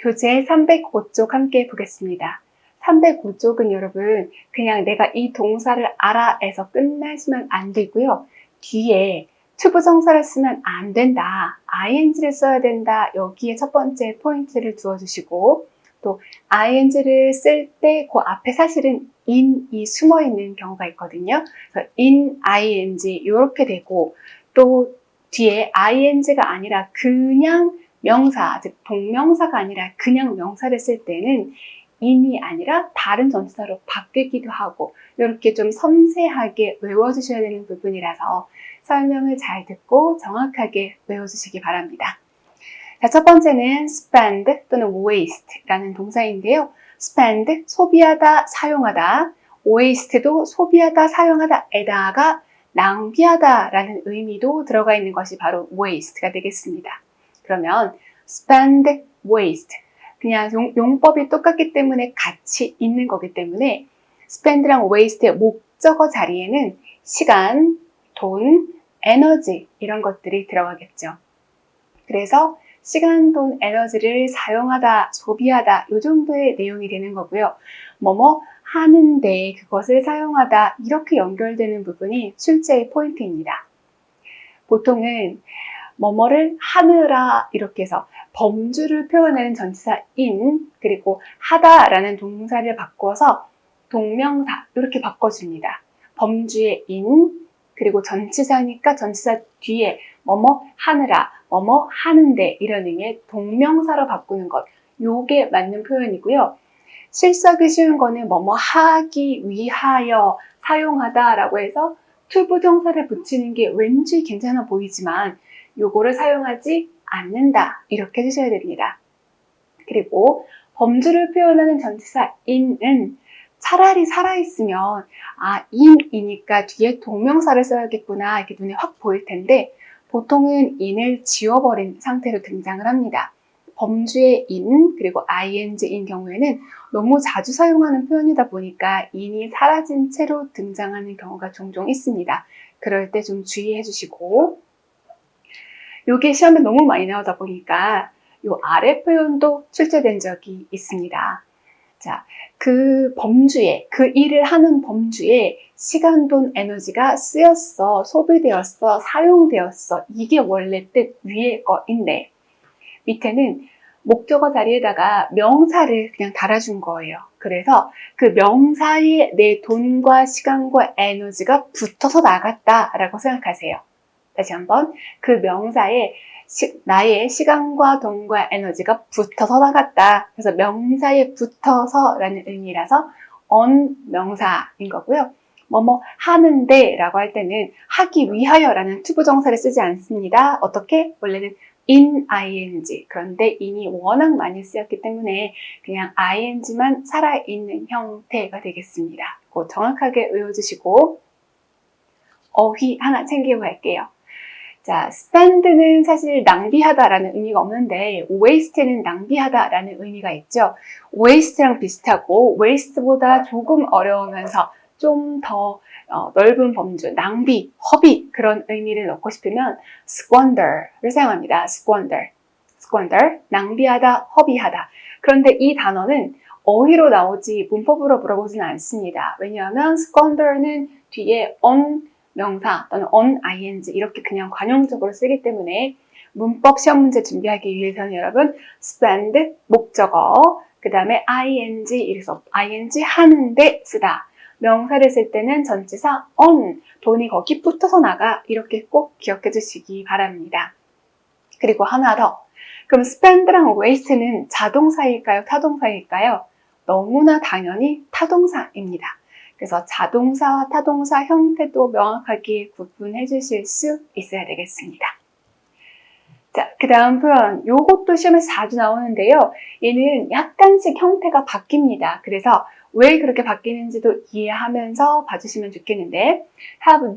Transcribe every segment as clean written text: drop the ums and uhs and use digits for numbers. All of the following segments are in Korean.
교재 305쪽 함께 보겠습니다. 305쪽은 여러분 그냥 내가 이 동사를 알아에서 끝나시면 안 되고요. 뒤에 투부정사를 쓰면 안 된다. ing를 써야 된다. 여기에 첫 번째 포인트를 두어주시고 또 ing를 쓸 때 그 앞에 사실은 in이 숨어 있는 경우가 있거든요. 그래서 in ing 이렇게 되고 또 뒤에 ing가 아니라 그냥 명사, 즉 동명사가 아니라 그냥 명사를 쓸 때는 in이 아니라 다른 전치사로 바뀌기도 하고 이렇게 좀 섬세하게 외워주셔야 되는 부분이라서 설명을 잘 듣고 정확하게 외워주시기 바랍니다. 자, 첫 번째는 spend 또는 waste라는 동사인데요. spend, 소비하다, 사용하다, waste도 소비하다, 사용하다에다가 낭비하다라는 의미도 들어가 있는 것이 바로 waste가 되겠습니다. 그러면 spend, waste 그냥 용법이 똑같기 때문에 같이 있는 거기 때문에 spend랑 waste의 목적어 자리에는 시간, 돈, 에너지 이런 것들이 들어가겠죠. 그래서 시간, 돈, 에너지를 사용하다, 소비하다 이 정도의 내용이 되는 거고요. 뭐뭐 하는데 그것을 사용하다 이렇게 연결되는 부분이 출제의 포인트입니다. 보통은 뭐뭐를 하느라 이렇게 해서 범주를 표현하는 전치사 in 그리고 하다라는 동사를 바꿔서 동명사 이렇게 바꿔줍니다. 범주의 in 그리고 전치사니까 전치사 뒤에 뭐뭐 하느라 뭐뭐 하는데 이런 의미의 동명사로 바꾸는 것 요게 맞는 표현이고요. 실수하기 쉬운 거는 뭐뭐 하기 위하여 사용하다 라고 해서 투부정사를 붙이는 게 왠지 괜찮아 보이지만 요거를 사용하지 않는다 이렇게 해주셔야 됩니다. 그리고 범주를 표현하는 전치사 in은 차라리 살아있으면 in이니까 뒤에 동명사를 써야겠구나 이렇게 눈에 확 보일 텐데 보통은 in을 지워버린 상태로 등장을 합니다. 범주의 in 그리고 ing인 경우에는 너무 자주 사용하는 표현이다 보니까 in이 사라진 채로 등장하는 경우가 종종 있습니다. 그럴 때 좀 주의해 주시고 이게 시험에 너무 많이 나오다 보니까 이 아래 표현도 출제된 적이 있습니다. 자, 그 범주에, 그 일을 하는 범주에 시간, 돈, 에너지가 쓰였어, 소비되었어, 사용되었어. 이게 원래 뜻 위의 거인데 밑에는 목적어 자리에다가 명사를 그냥 달아준 거예요. 그래서 그 명사에 내 돈과 시간과 에너지가 붙어서 나갔다라고 생각하세요. 다시 한번 그 명사에 나의 시간과 돈과 에너지가 붙어서 나갔다. 그래서 명사에 붙어서라는 의미라서 on 명사인 거고요. 뭐뭐 하는데 라고 할 때는 하기 위하여 라는 투부정사를 쓰지 않습니다. 어떻게? 원래는 in ing 그런데 in이 워낙 많이 쓰였기 때문에 그냥 ing만 살아있는 형태가 되겠습니다. 꼭 정확하게 외워주시고 어휘 하나 챙기고 갈게요. 자, spend는 사실 낭비하다라는 의미가 없는데 waste는 낭비하다라는 의미가 있죠. waste랑 비슷하고 waste보다 조금 어려우면서 좀 더 넓은 범주, 낭비, 허비 그런 의미를 넣고 싶으면 squander를 사용합니다. squander, 낭비하다, 허비하다. 그런데 이 단어는 어휘로 나오지 문법으로 물어보지는 않습니다. 왜냐하면 squander는 뒤에 on 명사 또는 on ing 이렇게 그냥 관용적으로 쓰기 때문에 문법 시험 문제 준비하기 위해서는 여러분 spend 목적어 그 다음에 ing 이래서 ing 하는데 쓰다 명사를 쓸 때는 전치사 on 돈이 거기 붙어서 나가 이렇게 꼭 기억해 주시기 바랍니다. 그리고 하나 더 그럼 spend랑 waste는 자동사일까요? 타동사일까요? 너무나 당연히 타동사입니다. 그래서 자동사와 타동사 형태도 명확하게 구분해 주실 수 있어야 되겠습니다. 자, 그 다음 표현. 요것도 시험에서 자주 나오는데요. 얘는 약간씩 형태가 바뀝니다. 그래서 왜 그렇게 바뀌는지도 이해하면서 봐주시면 좋겠는데 have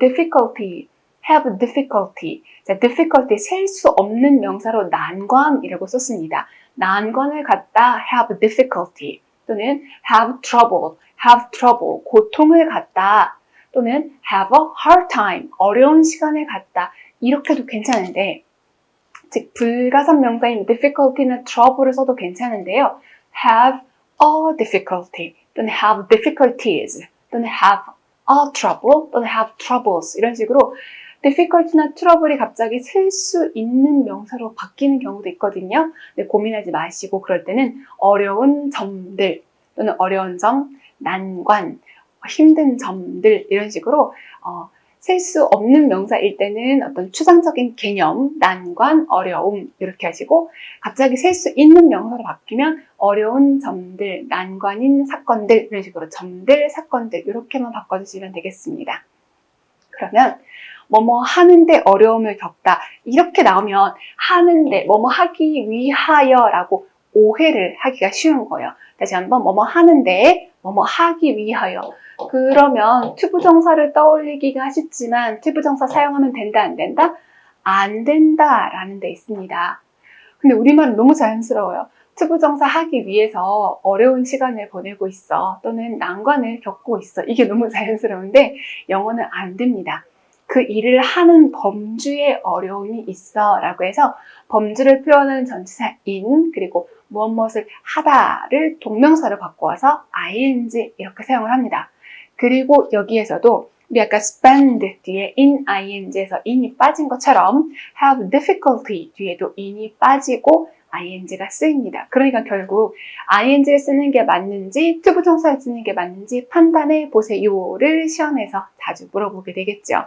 difficulty. 자, difficulty 셀 수 없는 명사로 난관이라고 썼습니다. 난관을 갖다 have difficulty 또는 have trouble, 고통을 갖다 또는 have a hard time, 어려운 시간을 갖다 이렇게도 괜찮은데 즉 불가산 명사인 difficulty나 trouble을 써도 괜찮은데요. have a difficulty 또는 have difficulties 또는 have a trouble 또는 have troubles 이런 식으로 difficulty나 trouble이 갑자기 셀 수 있는 명사로 바뀌는 경우도 있거든요. 근데 고민하지 마시고 그럴 때는 어려운 점들 또는 어려운 점, 난관, 힘든 점들 이런 식으로 셀 수 없는 명사일 때는 어떤 추상적인 개념, 난관, 어려움 이렇게 하시고 갑자기 셀 수 있는 명사로 바뀌면 어려운 점들, 난관인 사건들 이런 식으로 점들, 사건들 이렇게만 바꿔주시면 되겠습니다. 그러면 뭐뭐 하는데 어려움을 겪다 이렇게 나오면 하는데 뭐뭐 하기 위하여 라고 오해를 하기가 쉬운 거예요. 다시 한번 뭐뭐 하는데 뭐뭐 하기 위하여 그러면 투부정사를 떠올리기가 쉽지만 투부정사 사용하면 된다 안 된다? 안 된다 라는 데 있습니다. 근데 우리말은 너무 자연스러워요. 투부정사 하기 위해서 어려운 시간을 보내고 있어 또는 난관을 겪고 있어 이게 너무 자연스러운데 영어는 안 됩니다. 그 일을 하는 범주에 어려움이 있어 라고 해서 범주를 표현하는 전치사 in 그리고 무엇을 하다를 동명사로 바꿔서 ing 이렇게 사용을 합니다. 그리고 여기에서도 우리 아까 spend 뒤에 in ing에서 in이 빠진 것처럼 have difficulty 뒤에도 in이 빠지고 ing가 쓰입니다. 그러니까 결국 ing를 쓰는 게 맞는지 투부정사를 쓰는 게 맞는지 판단해 보세요를 시험에서 자주 물어보게 되겠죠.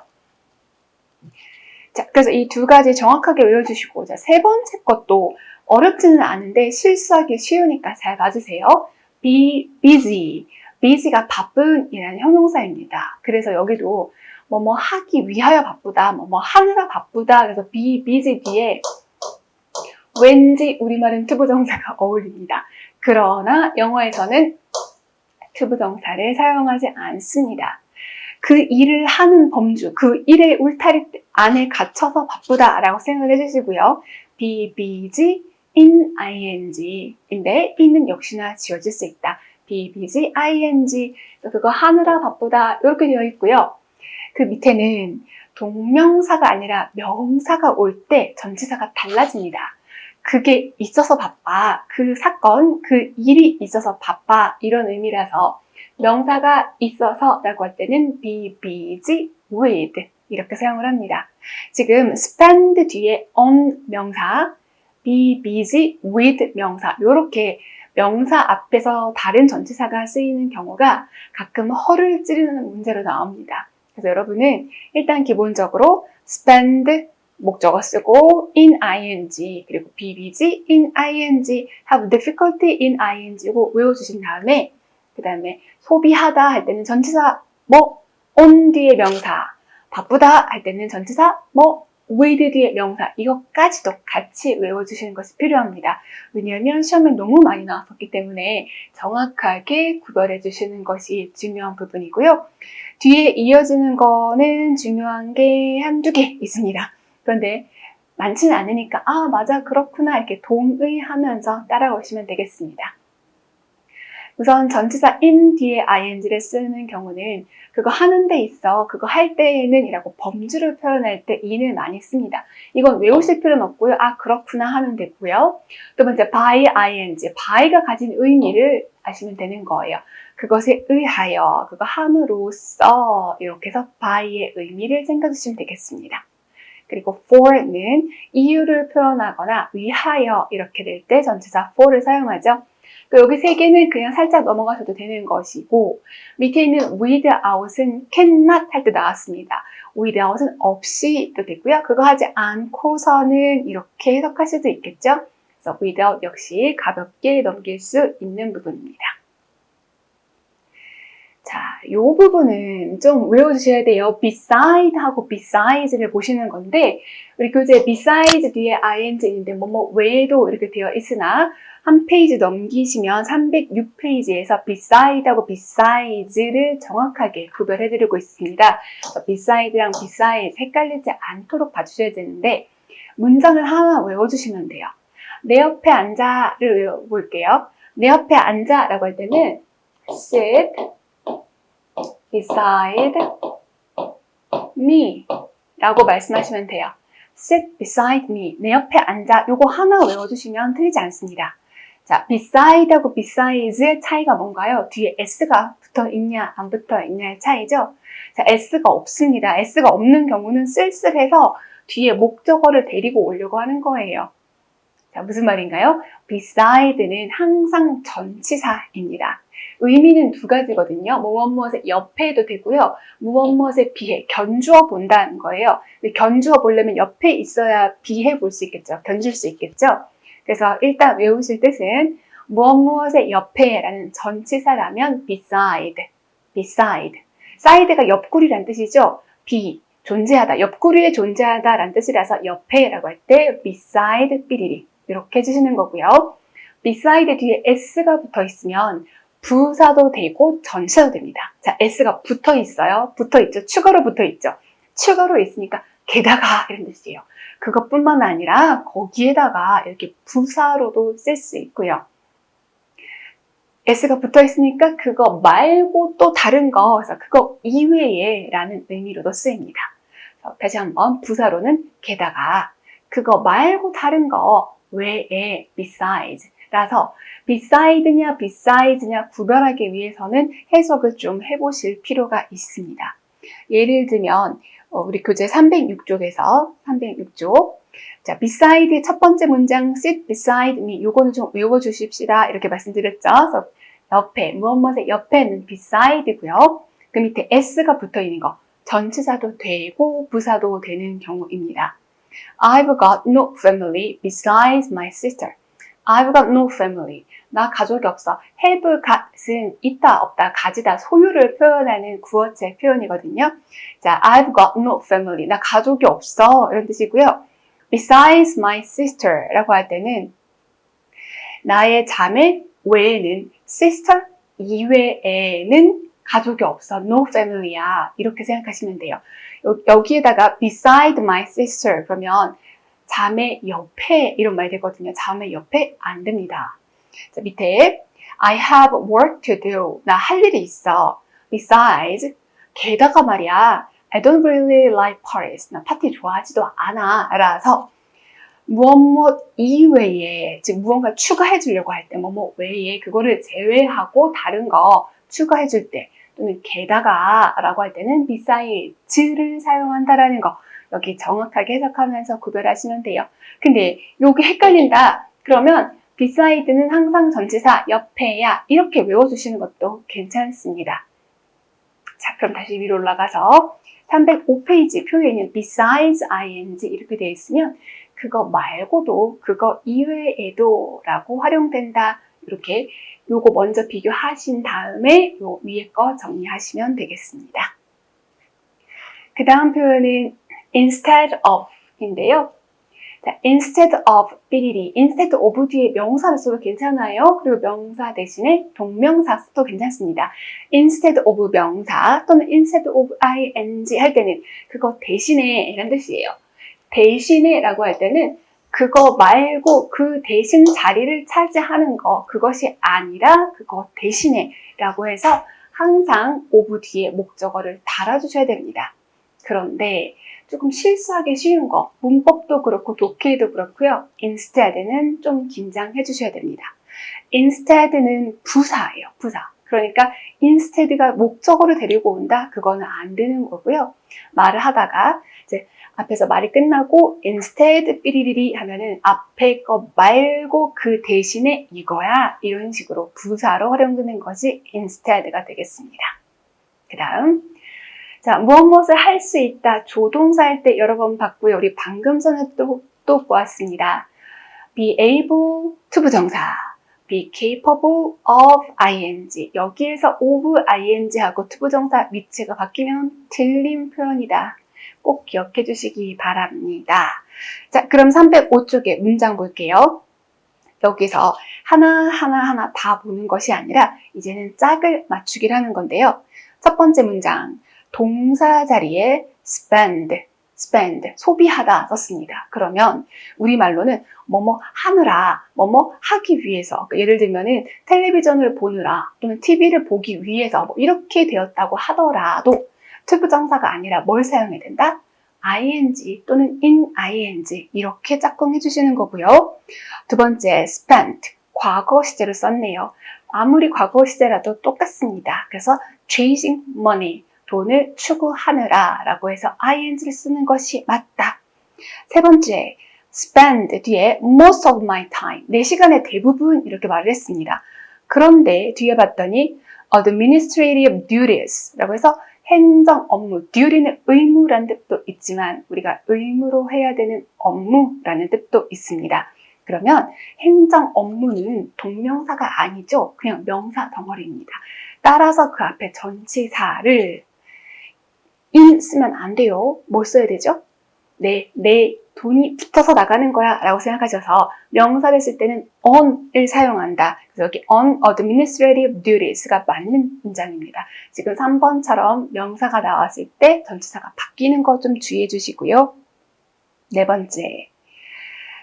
자, 그래서 이 두 가지 정확하게 외워주시고 자, 세 번째 것도 어렵지는 않은데 실수하기 쉬우니까 잘 봐주세요. be busy. busy가 바쁜 이라는 형용사입니다. 그래서 여기도 뭐뭐 하기 위하여 바쁘다, 뭐뭐 하느라 바쁘다. 그래서 be busy 뒤에 왠지 우리말은 투부정사가 어울립니다. 그러나 영어에서는 투부정사를 사용하지 않습니다. 그 일을 하는 범주, 그 일의 울타리 안에 갇혀서 바쁘다라고 생각을 해주시고요. be busy in ing인데 in은 역시나 지워질 수 있다. be busy ing 그거 하느라 바쁘다 이렇게 되어 있고요. 그 밑에는 동명사가 아니라 명사가 올 때 전치사가 달라집니다. 그게 있어서 바빠, 그 사건, 그 일이 있어서 바빠 이런 의미라서 명사가 있어서 라고 할 때는 be busy with 이렇게 사용을 합니다. 지금 spend 뒤에 on 명사, be busy with 명사 이렇게 명사 앞에서 다른 전치사가 쓰이는 경우가 가끔 허를 찌르는 문제로 나옵니다. 그래서 여러분은 일단 기본적으로 spend 목적어 쓰고 in ing 그리고 be busy in ing have difficulty in ing고 외워주신 다음에 그 다음에 소비하다 할 때는 전치사 뭐 on 뒤에 명사 바쁘다 할 때는 전치사 뭐 with 뒤에 명사 이것까지도 같이 외워주시는 것이 필요합니다. 왜냐하면 시험에 너무 많이 나왔었기 때문에 정확하게 구별해 주시는 것이 중요한 부분이고요. 뒤에 이어지는 거는 중요한 게 한두 개 있습니다. 그런데 많지는 않으니까 아 맞아 그렇구나 이렇게 동의하면서 따라오시면 되겠습니다. 우선 전치사 in 뒤에 ing를 쓰는 경우는 그거 하는 데 있어, 그거 할 때에는 이라고 범주를 표현할 때 in을 많이 씁니다. 이건 외우실 필요는 없고요. 아 그렇구나 하면 되고요. 두 번째 by ing, by가 가진 의미를 아시면 되는 거예요. 그것에 의하여, 그거 함으로써 이렇게 해서 by의 의미를 생각하시면 되겠습니다. 그리고 for는 이유를 표현하거나 위하여 이렇게 될 때 전치사 for를 사용하죠. 여기 세 개는 그냥 살짝 넘어가셔도 되는 것이고 밑에 있는 without은 cannot 할 때 나왔습니다. without은 없이도 되고요. 그거 하지 않고서는 이렇게 해석할 수도 있겠죠. 그래서 without 역시 가볍게 넘길 수 있는 부분입니다. 자, 이 부분은 좀 외워주셔야 돼요. beside 하고 besides,를 보시는 건데 우리 교재 besides 뒤에 ing인데 뭐뭐 외에도 이렇게 되어 있으나 한 페이지 넘기시면 306페이지에서 beside 하고 besides,를 정확하게 구별해드리고 있습니다. beside랑 besides 헷갈리지 않도록 봐주셔야 되는데 문장을 하나 외워주시면 돼요. 내 옆에 앉아를 외워볼게요. 내 옆에 앉아 라고 할 때는 sit beside me 라고 말씀하시면 돼요. sit beside me. 내 옆에 앉아. 요거 하나 외워주시면 틀리지 않습니다. 자, beside하고 besides 차이가 뭔가요? 뒤에 s가 붙어 있냐, 안 붙어 있냐의 차이죠? 자, s가 없습니다. s가 없는 경우는 쓸쓸해서 뒤에 목적어를 데리고 오려고 하는 거예요. 자, 무슨 말인가요? beside는 항상 전치사입니다. 의미는 두 가지거든요. 무엇무엇의 옆에 해도 되고요. 무엇무엇에 비해 견주어 본다는 거예요. 견주어 보려면 옆에 있어야 비해 볼 수 있겠죠. 견줄 수 있겠죠. 그래서 일단 외우실 뜻은 무엇무엇의 옆에라는 전치사라면 beside, beside. side가 옆구리란 뜻이죠. 존재하다, 옆구리에 존재하다라는 뜻이라서 옆에라고 할 때 beside 삐리리 이렇게 해주시는 거고요. beside 뒤에 s가 붙어 있으면 부사도 되고 전치사도 됩니다. 자, s가 붙어 있어요. 붙어 있죠. 추가로 붙어 있죠. 추가로 있으니까 게다가 이런 뜻이에요. 그것뿐만 아니라 거기에다가 이렇게 부사로도 쓸 수 있고요. s가 붙어 있으니까 그거 말고 또 다른 거, 그래서 그거 이외에 라는 의미로도 쓰입니다. 다시 한번 부사로는 게다가, 그거 말고 다른 거 외에 besides 라서 beside냐 besides냐 구별하기 위해서는 해석을 좀 해보실 필요가 있습니다. 예를 들면 우리 교재 306쪽에서 306쪽 자, beside 첫 번째 문장 sit beside me 요거는 좀 외워주십시다 이렇게 말씀드렸죠. 그래서 옆에 무엇무엇의 옆에는 beside고요. 그 밑에 s가 붙어 있는 거 전치사도 되고 부사도 되는 경우입니다. I've got no family besides my sister. I've got no family. 나 가족이 없어. have got은 있다, 없다, 가지다, 소유를 표현하는 구어체 표현이거든요. 자, I've got no family. 나 가족이 없어. 이런 뜻이고요. Besides my sister 라고 할 때는 나의 자매 외에는 sister 이외에는 가족이 없어. No family야. 이렇게 생각하시면 돼요. 여기에다가 beside my sister 그러면 자매 옆에 이런 말이 되거든요. 자매 옆에 안 됩니다. 자, 밑에 I have work to do. 나 할 일이 있어. Besides, 게다가 말이야. I don't really like parties. 나 파티 좋아하지도 않아. 라서 무엇 이외에, 즉 무언가 추가해 주려고 할 때, 뭐뭐 외에 그거를 제외하고 다른 거 추가해 줄 때, 또는 게다가 라고 할 때는 beside를 사용한다라는 거 여기 정확하게 해석하면서 구별하시면 돼요. 근데 요게 헷갈린다. 그러면 beside는 항상 전치사 옆에야 이렇게 외워주시는 것도 괜찮습니다. 자, 그럼 다시 위로 올라가서 305페이지 표에는 besides ing 이렇게 되어 있으면 그거 말고도 그거 이외에도 라고 활용된다. 이렇게 요거 먼저 비교하신 다음에 요 위에 거 정리하시면 되겠습니다. 그 다음 표현은 instead of 인데요. 자, instead of 삐리리 instead of 뒤에 명사를 써도 괜찮아요. 그리고 명사 대신에 동명사 써도 괜찮습니다. instead of 명사 또는 instead of ing 할 때는 그거 대신에 이런 뜻이에요. 대신에 라고 할 때는 그거 말고 그 대신 자리를 차지하는 거 그것이 아니라 그거 대신에 라고 해서 항상 of 뒤에 목적어를 달아주셔야 됩니다. 그런데 조금 실수하기 쉬운 거 문법도 그렇고 독해도 그렇고요. instead는 좀 긴장해 주셔야 됩니다. instead는 부사예요. 부사. 그러니까 instead가 목적어를 데리고 온다? 그거는 안 되는 거고요. 말을 하다가 이제 앞에서 말이 끝나고 instead 삐리리리 하면은 앞에 거 말고 그 대신에 이거야 이런 식으로 부사로 활용되는 것이 instead가 되겠습니다. 그 다음 자 무엇을 할 수 있다 조동사 할 때 여러 번 봤고요. 우리 방금 전에 또 보았습니다. be able to 부정사 be capable of ing 여기에서 of ing하고 to 부정사 위치가 바뀌면 틀린 표현이다. 꼭 기억해 주시기 바랍니다. 자, 그럼 305쪽에 문장 볼게요. 여기서 하나하나 다 보는 것이 아니라 이제는 짝을 맞추기를 하는 건데요. 첫 번째 문장, 동사 자리에 spend, 소비하다 썼습니다. 그러면 우리말로는 뭐뭐 하느라, 뭐뭐 하기 위해서 예를 들면은 텔레비전을 보느라 또는 TV를 보기 위해서 뭐 이렇게 되었다고 하더라도 투부정사가 아니라 뭘 사용해야 된다? ing 또는 in ing 이렇게 짝꿍해 주시는 거고요. 두 번째, spent. 과거 시제로 썼네요. 아무리 과거 시제라도 똑같습니다. 그래서 chasing money. 돈을 추구하느라 라고 해서 ing를 쓰는 것이 맞다. 세 번째, spend 뒤에 most of my time. 내 시간의 대부분 이렇게 말을 했습니다. 그런데 뒤에 봤더니 administrative duties 라고 해서 행정 업무, duty는 의무라는 뜻도 있지만 우리가 의무로 해야 되는 업무라는 뜻도 있습니다. 그러면 행정 업무는 동명사가 아니죠. 그냥 명사 덩어리입니다. 따라서 그 앞에 전치사를 in 쓰면 안 돼요. 뭘 써야 되죠? 내 돈이 붙어서 나가는 거야 라고 생각하셔서 명사를 쓸 때는 on을 사용한다. 그래서 여기 on administrative duties가 맞는 문장입니다. 지금 3번처럼 명사가 나왔을 때 전치사가 바뀌는 거 좀 주의해 주시고요. 네 번째.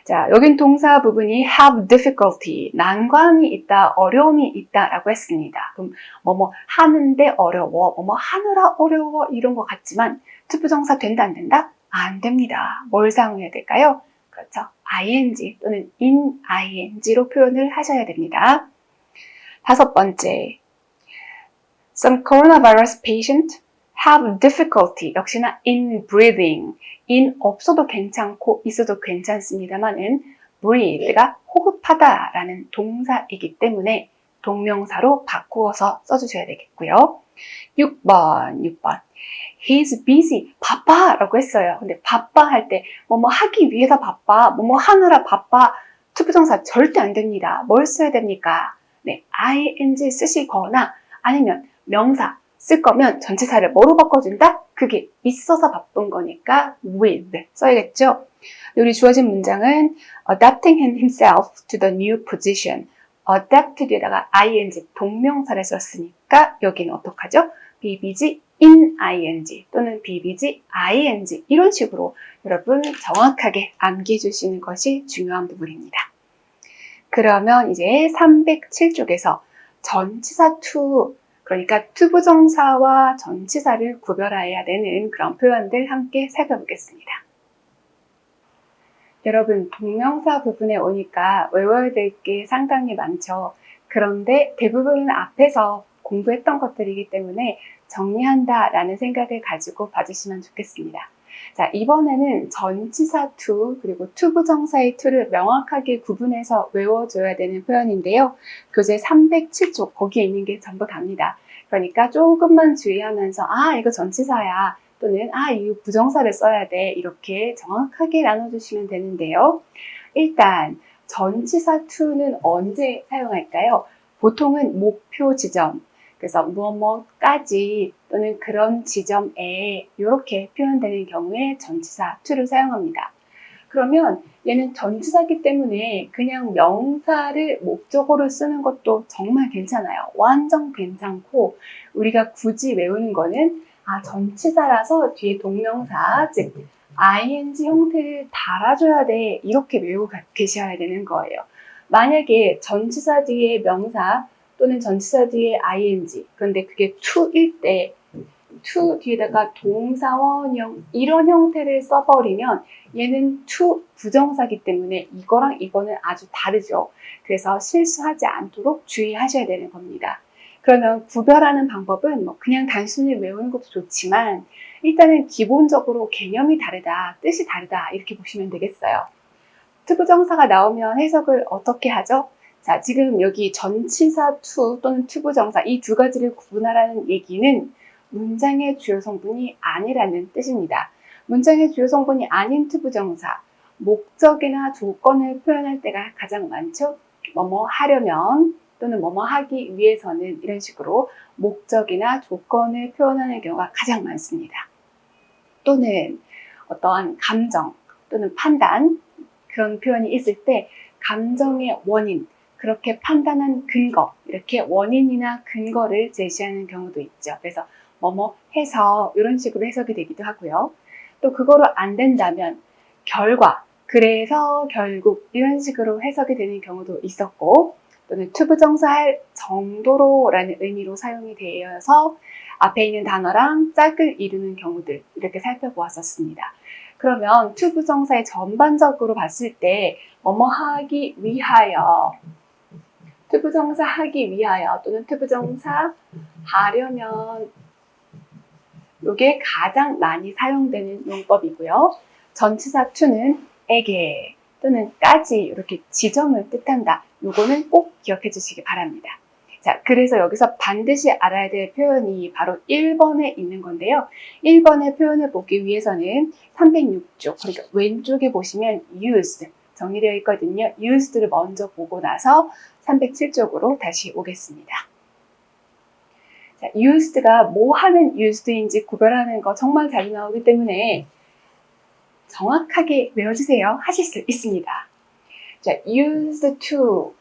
자, 여긴 동사 부분이 have difficulty, 난관이 있다, 어려움이 있다 라고 했습니다. 그럼 뭐뭐 하는데 어려워, 뭐뭐 하느라 어려워 이런 것 같지만 투부정사 된다 안 된다? 안 됩니다. 뭘 사용해야 될까요? 그렇죠. ing 또는 in ing로 표현을 하셔야 됩니다. 다섯 번째, some coronavirus patient have difficulty, 역시나 in breathing. in 없어도 괜찮고 있어도 괜찮습니다만은 breathe가 호흡하다라는 동사이기 때문에 동명사로 바꾸어서 써주셔야 되겠고요. 6번. He's busy. 바빠 라고 했어요. 근데 바빠 할 때 뭐뭐 하기 위해서 바빠, 뭐뭐 하느라 바빠. 투부정사 절대 안 됩니다. 뭘 써야 됩니까? 네, ing 쓰시거나 아니면 명사 쓸 거면 전치사를 뭐로 바꿔준다? 그게 있어서 바쁜 거니까 with 써야겠죠? 우리 주어진 문장은 adapting himself to the new position. adapt 뒤에다가 ing 동명사를 썼으니까 여기는 어떡하죠? bbg in ing 또는 bbg ing 이런 식으로 여러분 정확하게 암기해 주시는 것이 중요한 부분입니다. 그러면 이제 307쪽에서 전치사 to 그러니까 투부정사와 전치사를 구별해야 되는 그런 표현들 함께 살펴보겠습니다. 여러분 동명사 부분에 오니까 외워야 될 게 상당히 많죠. 그런데 대부분은 앞에서 공부했던 것들이기 때문에 정리한다라는 생각을 가지고 봐주시면 좋겠습니다. 자, 이번에는 전치사 to 그리고 투부정사의 to를 명확하게 구분해서 외워줘야 되는 표현인데요. 교재 307쪽 거기에 있는 게 전부 답니다. 그러니까 조금만 주의하면서 이거 전치사야 또는 이거 부정사를 써야 돼 이렇게 정확하게 나눠주시면 되는데요. 일단 전치사 to는 언제 사용할까요? 보통은 목표 지점 그래서 무엇까지 또는 그런 지점에 이렇게 표현되는 경우에 전치사 to를 사용합니다. 그러면 얘는 전치사이기 때문에 그냥 명사를 목적어로 쓰는 것도 정말 괜찮아요. 완전 괜찮고 우리가 굳이 외우는 거는 전치사라서 뒤에 동명사 즉 ing 형태를 달아줘야 돼 이렇게 외우고 계셔야 되는 거예요. 만약에 전치사 뒤에 명사 또는 전치사 뒤에 ing 그런데 그게 to일 때 to 뒤에다가 동사원형 이런 형태를 써버리면 얘는 to 부정사기 때문에 이거랑 이거는 아주 다르죠. 그래서 실수하지 않도록 주의하셔야 되는 겁니다. 그러면 구별하는 방법은 그냥 단순히 외우는 것도 좋지만 일단은 기본적으로 개념이 다르다, 뜻이 다르다 이렇게 보시면 되겠어요. 투부정사가 나오면 해석을 어떻게 하죠? 자, 지금 여기 전치사 to 또는 투부정사 이 두 가지를 구분하라는 얘기는 문장의 주요 성분이 아니라는 뜻입니다. 문장의 주요 성분이 아닌 투부정사, 목적이나 조건을 표현할 때가 가장 많죠. 뭐뭐 하려면 또는 뭐뭐 하기 위해서는 이런 식으로 목적이나 조건을 표현하는 경우가 가장 많습니다. 또는 어떠한 감정 또는 판단 그런 표현이 있을 때 감정의 원인, 그렇게 판단한 근거, 이렇게 원인이나 근거를 제시하는 경우도 있죠. 그래서 뭐뭐 해서 이런 식으로 해석이 되기도 하고요. 또 그거로 안 된다면 결과, 그래서 결국 이런 식으로 해석이 되는 경우도 있었고 또는 투부정사 할 정도로 라는 의미로 사용이 되어서 앞에 있는 단어랑 짝을 이루는 경우들 이렇게 살펴보았었습니다. 그러면 to 부정사의 전반적으로 봤을 때 뭐뭐 하기 위하여, to 부정사 하기 위하여 또는 to 부정사 하려면, 이게 가장 많이 사용되는 용법이고요. 전치사 to는 에게 또는 까지 이렇게 지점을 뜻한다. 요거는 꼭 기억해 주시기 바랍니다. 자, 그래서 여기서 반드시 알아야 될 표현이 바로 1번에 있는 건데요. 1번의 표현을 보기 위해서는 306쪽, 그러니까 왼쪽에 보시면 used 정리되어 있거든요. used를 먼저 보고 나서 307쪽으로 다시 오겠습니다. 자, used가 뭐 하는 used인지 구별하는 거 정말 잘 나오기 때문에 정확하게 외워주세요. 하실 수 있습니다. 자, used to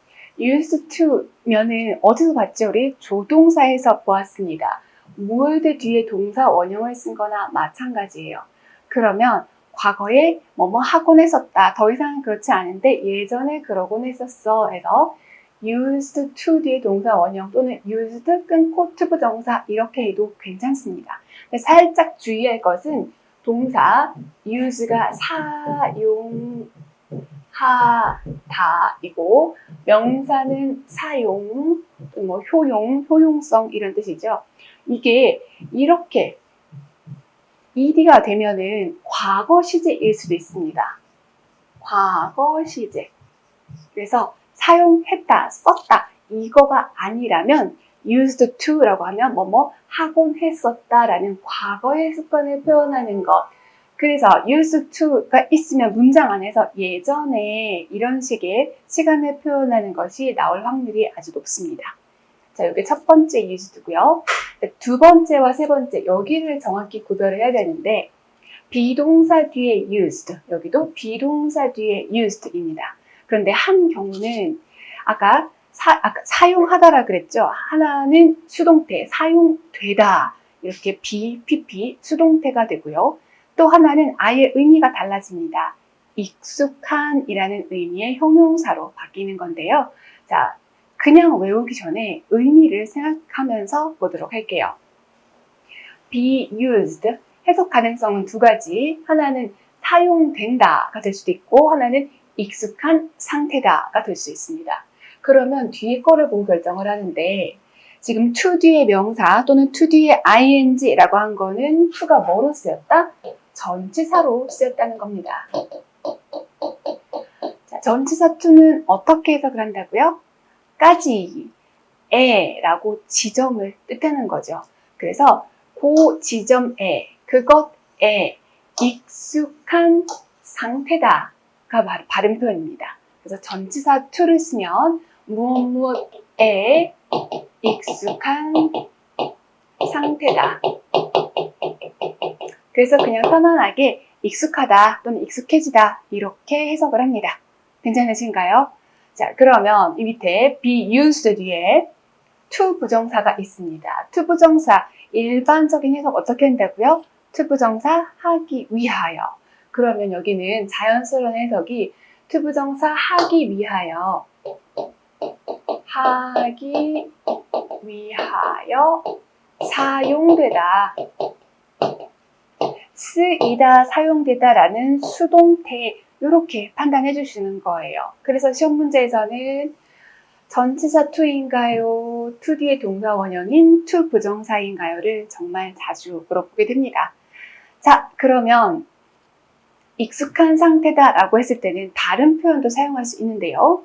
면은 어디서 봤죠? 우리 조동사에서 보았습니다. would 뒤에 동사 원형을 쓴 거나 마찬가지예요. 그러면 과거에 뭐뭐 하곤 했었다. 더 이상 그렇지 않은데 예전에 그러곤 했었어 해서 used to 뒤에 동사 원형 또는 used 끊고 to 부정사 이렇게 해도 괜찮습니다. 살짝 주의할 것은 동사 use가 사용하다이고 명사는 사용, 뭐 효용, 효용성 이런 뜻이죠. 이게 이렇게 ed가 되면은 과거 시제일 수도 있습니다. 과거 시제. 그래서 사용했다, 썼다 이거가 아니라면 used to라고 하면 뭐뭐 하곤 했었다라는 과거의 습관을 표현하는 것. 그래서 used to가 있으면 문장 안에서 예전에 이런 식의 시간을 표현하는 것이 나올 확률이 아주 높습니다. 자, 이게 첫 번째 used고요. 두 번째와 세 번째 여기를 정확히 구별을 해야 되는데 비동사 뒤에 used, 여기도 비동사 뒤에 used입니다. 그런데 한 경우는 아까 사용하다라 그랬죠. 하나는 수동태, 사용되다 이렇게 PP 수동태가 되고요. 또 하나는 아예 의미가 달라집니다. 익숙한이라는 의미의 형용사로 바뀌는 건데요. 자, 그냥 외우기 전에 의미를 생각하면서 보도록 할게요. be used, 해석 가능성은 두 가지. 하나는 사용된다가 될 수도 있고 하나는 익숙한 상태다가 될 수 있습니다. 그러면 뒤에 거를 보고 결정을 하는데 지금 to 뒤에 명사 또는 to 뒤에 ing라고 한 거는 to가 뭐로 쓰였다? 전치사로 쓰였다는 겁니다. 자, 전치사 to는 어떻게 해석을 한다고요? 까지, 에라고 지점을 뜻하는 거죠. 그래서 그 지점에, 그것에 익숙한 상태다가 바른 표현입니다. 그래서 전치사 to를 쓰면 무엇무엇에 익숙한 상태다. 그래서 그냥 편안하게 익숙하다 또는 익숙해지다 이렇게 해석을 합니다. 괜찮으신가요? 자, 그러면 이 밑에 be used 뒤에 to 부정사가 있습니다. to 부정사 일반적인 해석 어떻게 한다고요? to 부정사 하기 위하여. 그러면 여기는 자연스러운 해석이 to 부정사 하기 위하여 사용되다. 쓰이다, 사용되다라는 수동태 이렇게 판단해 주시는 거예요. 그래서 시험 문제에서는 전치사 to인가요? to 뒤에 동사 원형인 to 부정사인가요를 정말 자주 물어보게 됩니다. 자, 그러면 익숙한 상태다라고 했을 때는 다른 표현도 사용할 수 있는데요.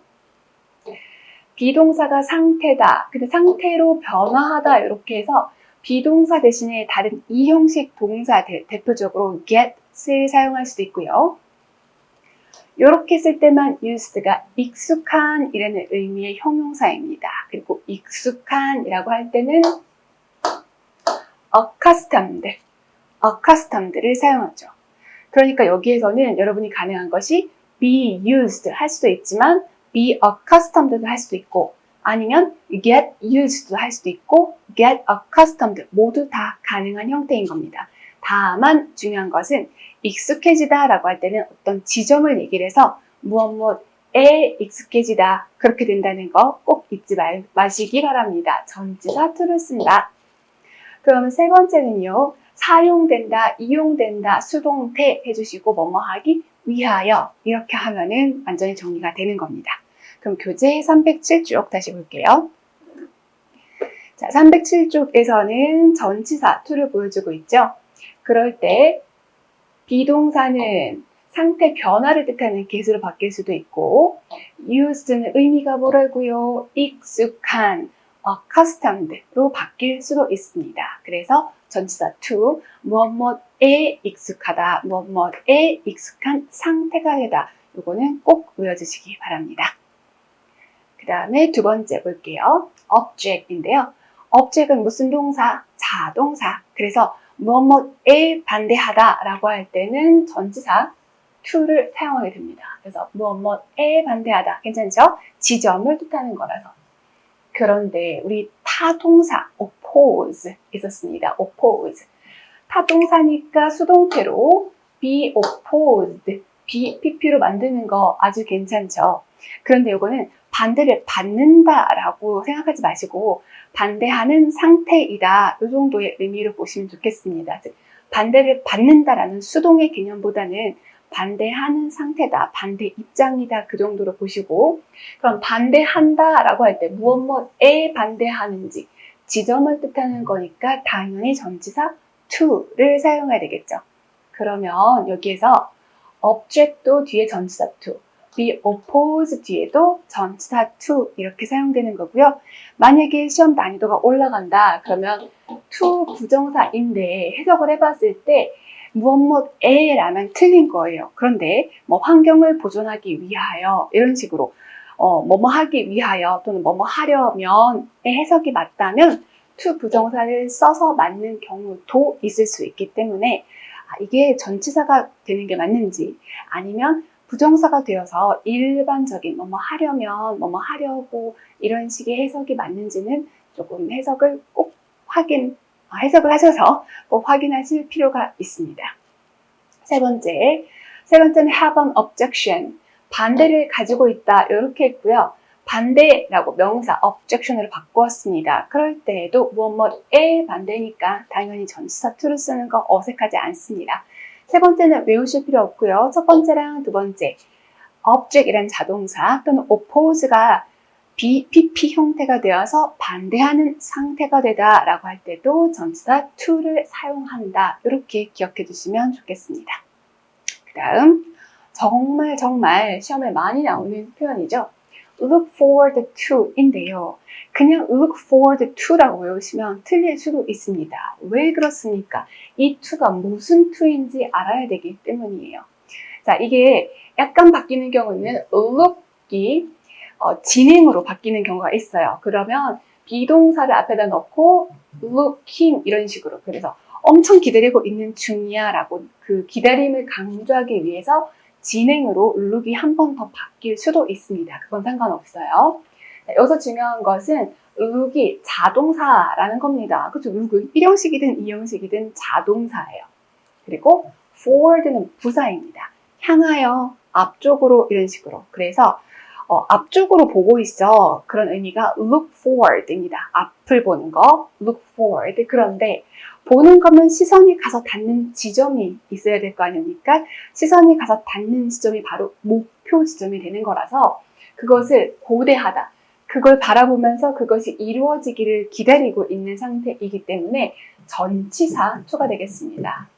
비동사가 상태다, 근데 상태로 변화하다 이렇게 해서 비동사 대신에 다른 이형식 동사들, 대표적으로 get을 사용할 수도 있고요. 이렇게 쓸 때만 used가 익숙한 이라는 의미의 형용사입니다. 그리고 익숙한이라고 할 때는 accustomed를 사용하죠. 그러니까 여기에서는 여러분이 가능한 것이 be used 할 수도 있지만 be accustomed도 할 수도 있고 아니면 get used도 할 수도 있고 get accustomed 모두 다 가능한 형태인 겁니다. 다만 중요한 것은 익숙해지다 라고 할 때는 어떤 지점을 얘기를 해서 무엇에 익숙해지다 그렇게 된다는 거 꼭 잊지 마시기 바랍니다. 전치사 to를 쓴다. 그러면 세 번째는요. 사용된다, 이용된다, 수동태 해주시고 뭐뭐 하기 위하여 이렇게 하면은 완전히 정리가 되는 겁니다. 그럼 교재 307쪽 다시 볼게요. 자, 307쪽에서는 전치사 to를 보여주고 있죠. 그럴 때 비동사는 상태 변화를 뜻하는 개수로 바뀔 수도 있고 used는 의미가 뭐라고요? 익숙한, accustomed로 바뀔 수도 있습니다. 그래서 전치사 to, 무엇무엇에 익숙하다, 무엇무엇에 익숙한 상태가 되다. 이거는 꼭 외워주시기 바랍니다. 그 다음에 두 번째 볼게요. object인데요. object은 무슨 동사? 자동사. 그래서 무엇무엇에 반대하다 라고 할 때는 전치사 to를 사용하게 됩니다. 그래서 무엇무엇에 반대하다. 괜찮죠? 지점을 뜻하는 거라서. 그런데 우리 타동사 oppose 있었습니다. oppose. 타동사니까 수동태로 be opposed, pp로 만드는 거 아주 괜찮죠? 그런데 이거는 반대를 받는다라고 생각하지 마시고 반대하는 상태이다. 이 정도의 의미로 보시면 좋겠습니다. 즉, 반대를 받는다라는 수동의 개념보다는 반대하는 상태다, 반대 입장이다 그 정도로 보시고 그럼 반대한다라고 할 때 무엇에 반대하는지 지점을 뜻하는 거니까 당연히 전치사 to를 사용해야 되겠죠. 그러면 여기에서 object도 뒤에 전치사 to, be opposed 뒤에도 전치사 to 이렇게 사용되는 거고요. 만약에 시험 난이도가 올라간다 그러면 to 부정사인데 해석을 해봤을 때 무엇무엇에 라면 틀린 거예요. 그런데 뭐 환경을 보존하기 위하여 이런 식으로 뭐뭐 하기 위하여 또는 뭐뭐 하려면의 해석이 맞다면 to 부정사를 써서 맞는 경우도 있을 수 있기 때문에 이게 전치사가 되는 게 맞는지 아니면 부정사가 되어서 일반적인 뭐뭐 하려면 뭐뭐 하려고 이런 식의 해석이 맞는지는 조금 해석을 꼭 해석을 하셔서 꼭 확인하실 필요가 있습니다. 세 번째는 have an objection, 반대를 가지고 있다 이렇게 했고요. 반대라고 명사 objection으로 바꾸었습니다. 그럴 때에도 무엇무엇에 반대니까 당연히 전치사 to를 쓰는 거 어색하지 않습니다. 세 번째는 외우실 필요 없고요. 첫 번째랑 두 번째 object이란 자동사 또는 oppose가 PP 형태가 되어서 반대하는 상태가 되다 라고 할 때도 전치사 to를 사용한다. 이렇게 기억해 두시면 좋겠습니다. 그 다음 정말 시험에 많이 나오는 표현이죠. look forward to 인데요. 그냥 look forward to라고 외우시면 틀릴 수도 있습니다. 왜 그렇습니까? 이 to가 무슨 to인지 알아야 되기 때문이에요. 자, 이게 약간 바뀌는 경우는 look이 진행으로 바뀌는 경우가 있어요. 그러면 비동사를 앞에다 넣고 looking 이런 식으로 그래서 엄청 기다리고 있는 중이야 라고 그 기다림을 강조하기 위해서 진행으로 look이 한 번 더 바뀔 수도 있습니다. 그건 상관없어요. 여기서 중요한 것은 look이 자동사라는 겁니다. 그렇죠? look은 1형식이든 2형식이든 자동사예요. 그리고 forward는 부사입니다. 향하여, 앞쪽으로 이런 식으로. 그래서 앞쪽으로 보고 있어. 그런 의미가 look forward입니다. 앞을 보는 거, look forward. 그런데 보는 거면 시선이 가서 닿는 지점이 있어야 될 거 아닙니까? 시선이 가서 닿는 지점이 바로 목표 지점이 되는 거라서 그것을 고대하다. 그걸 바라보면서 그것이 이루어지기를 기다리고 있는 상태이기 때문에 전치사 to가 되겠습니다.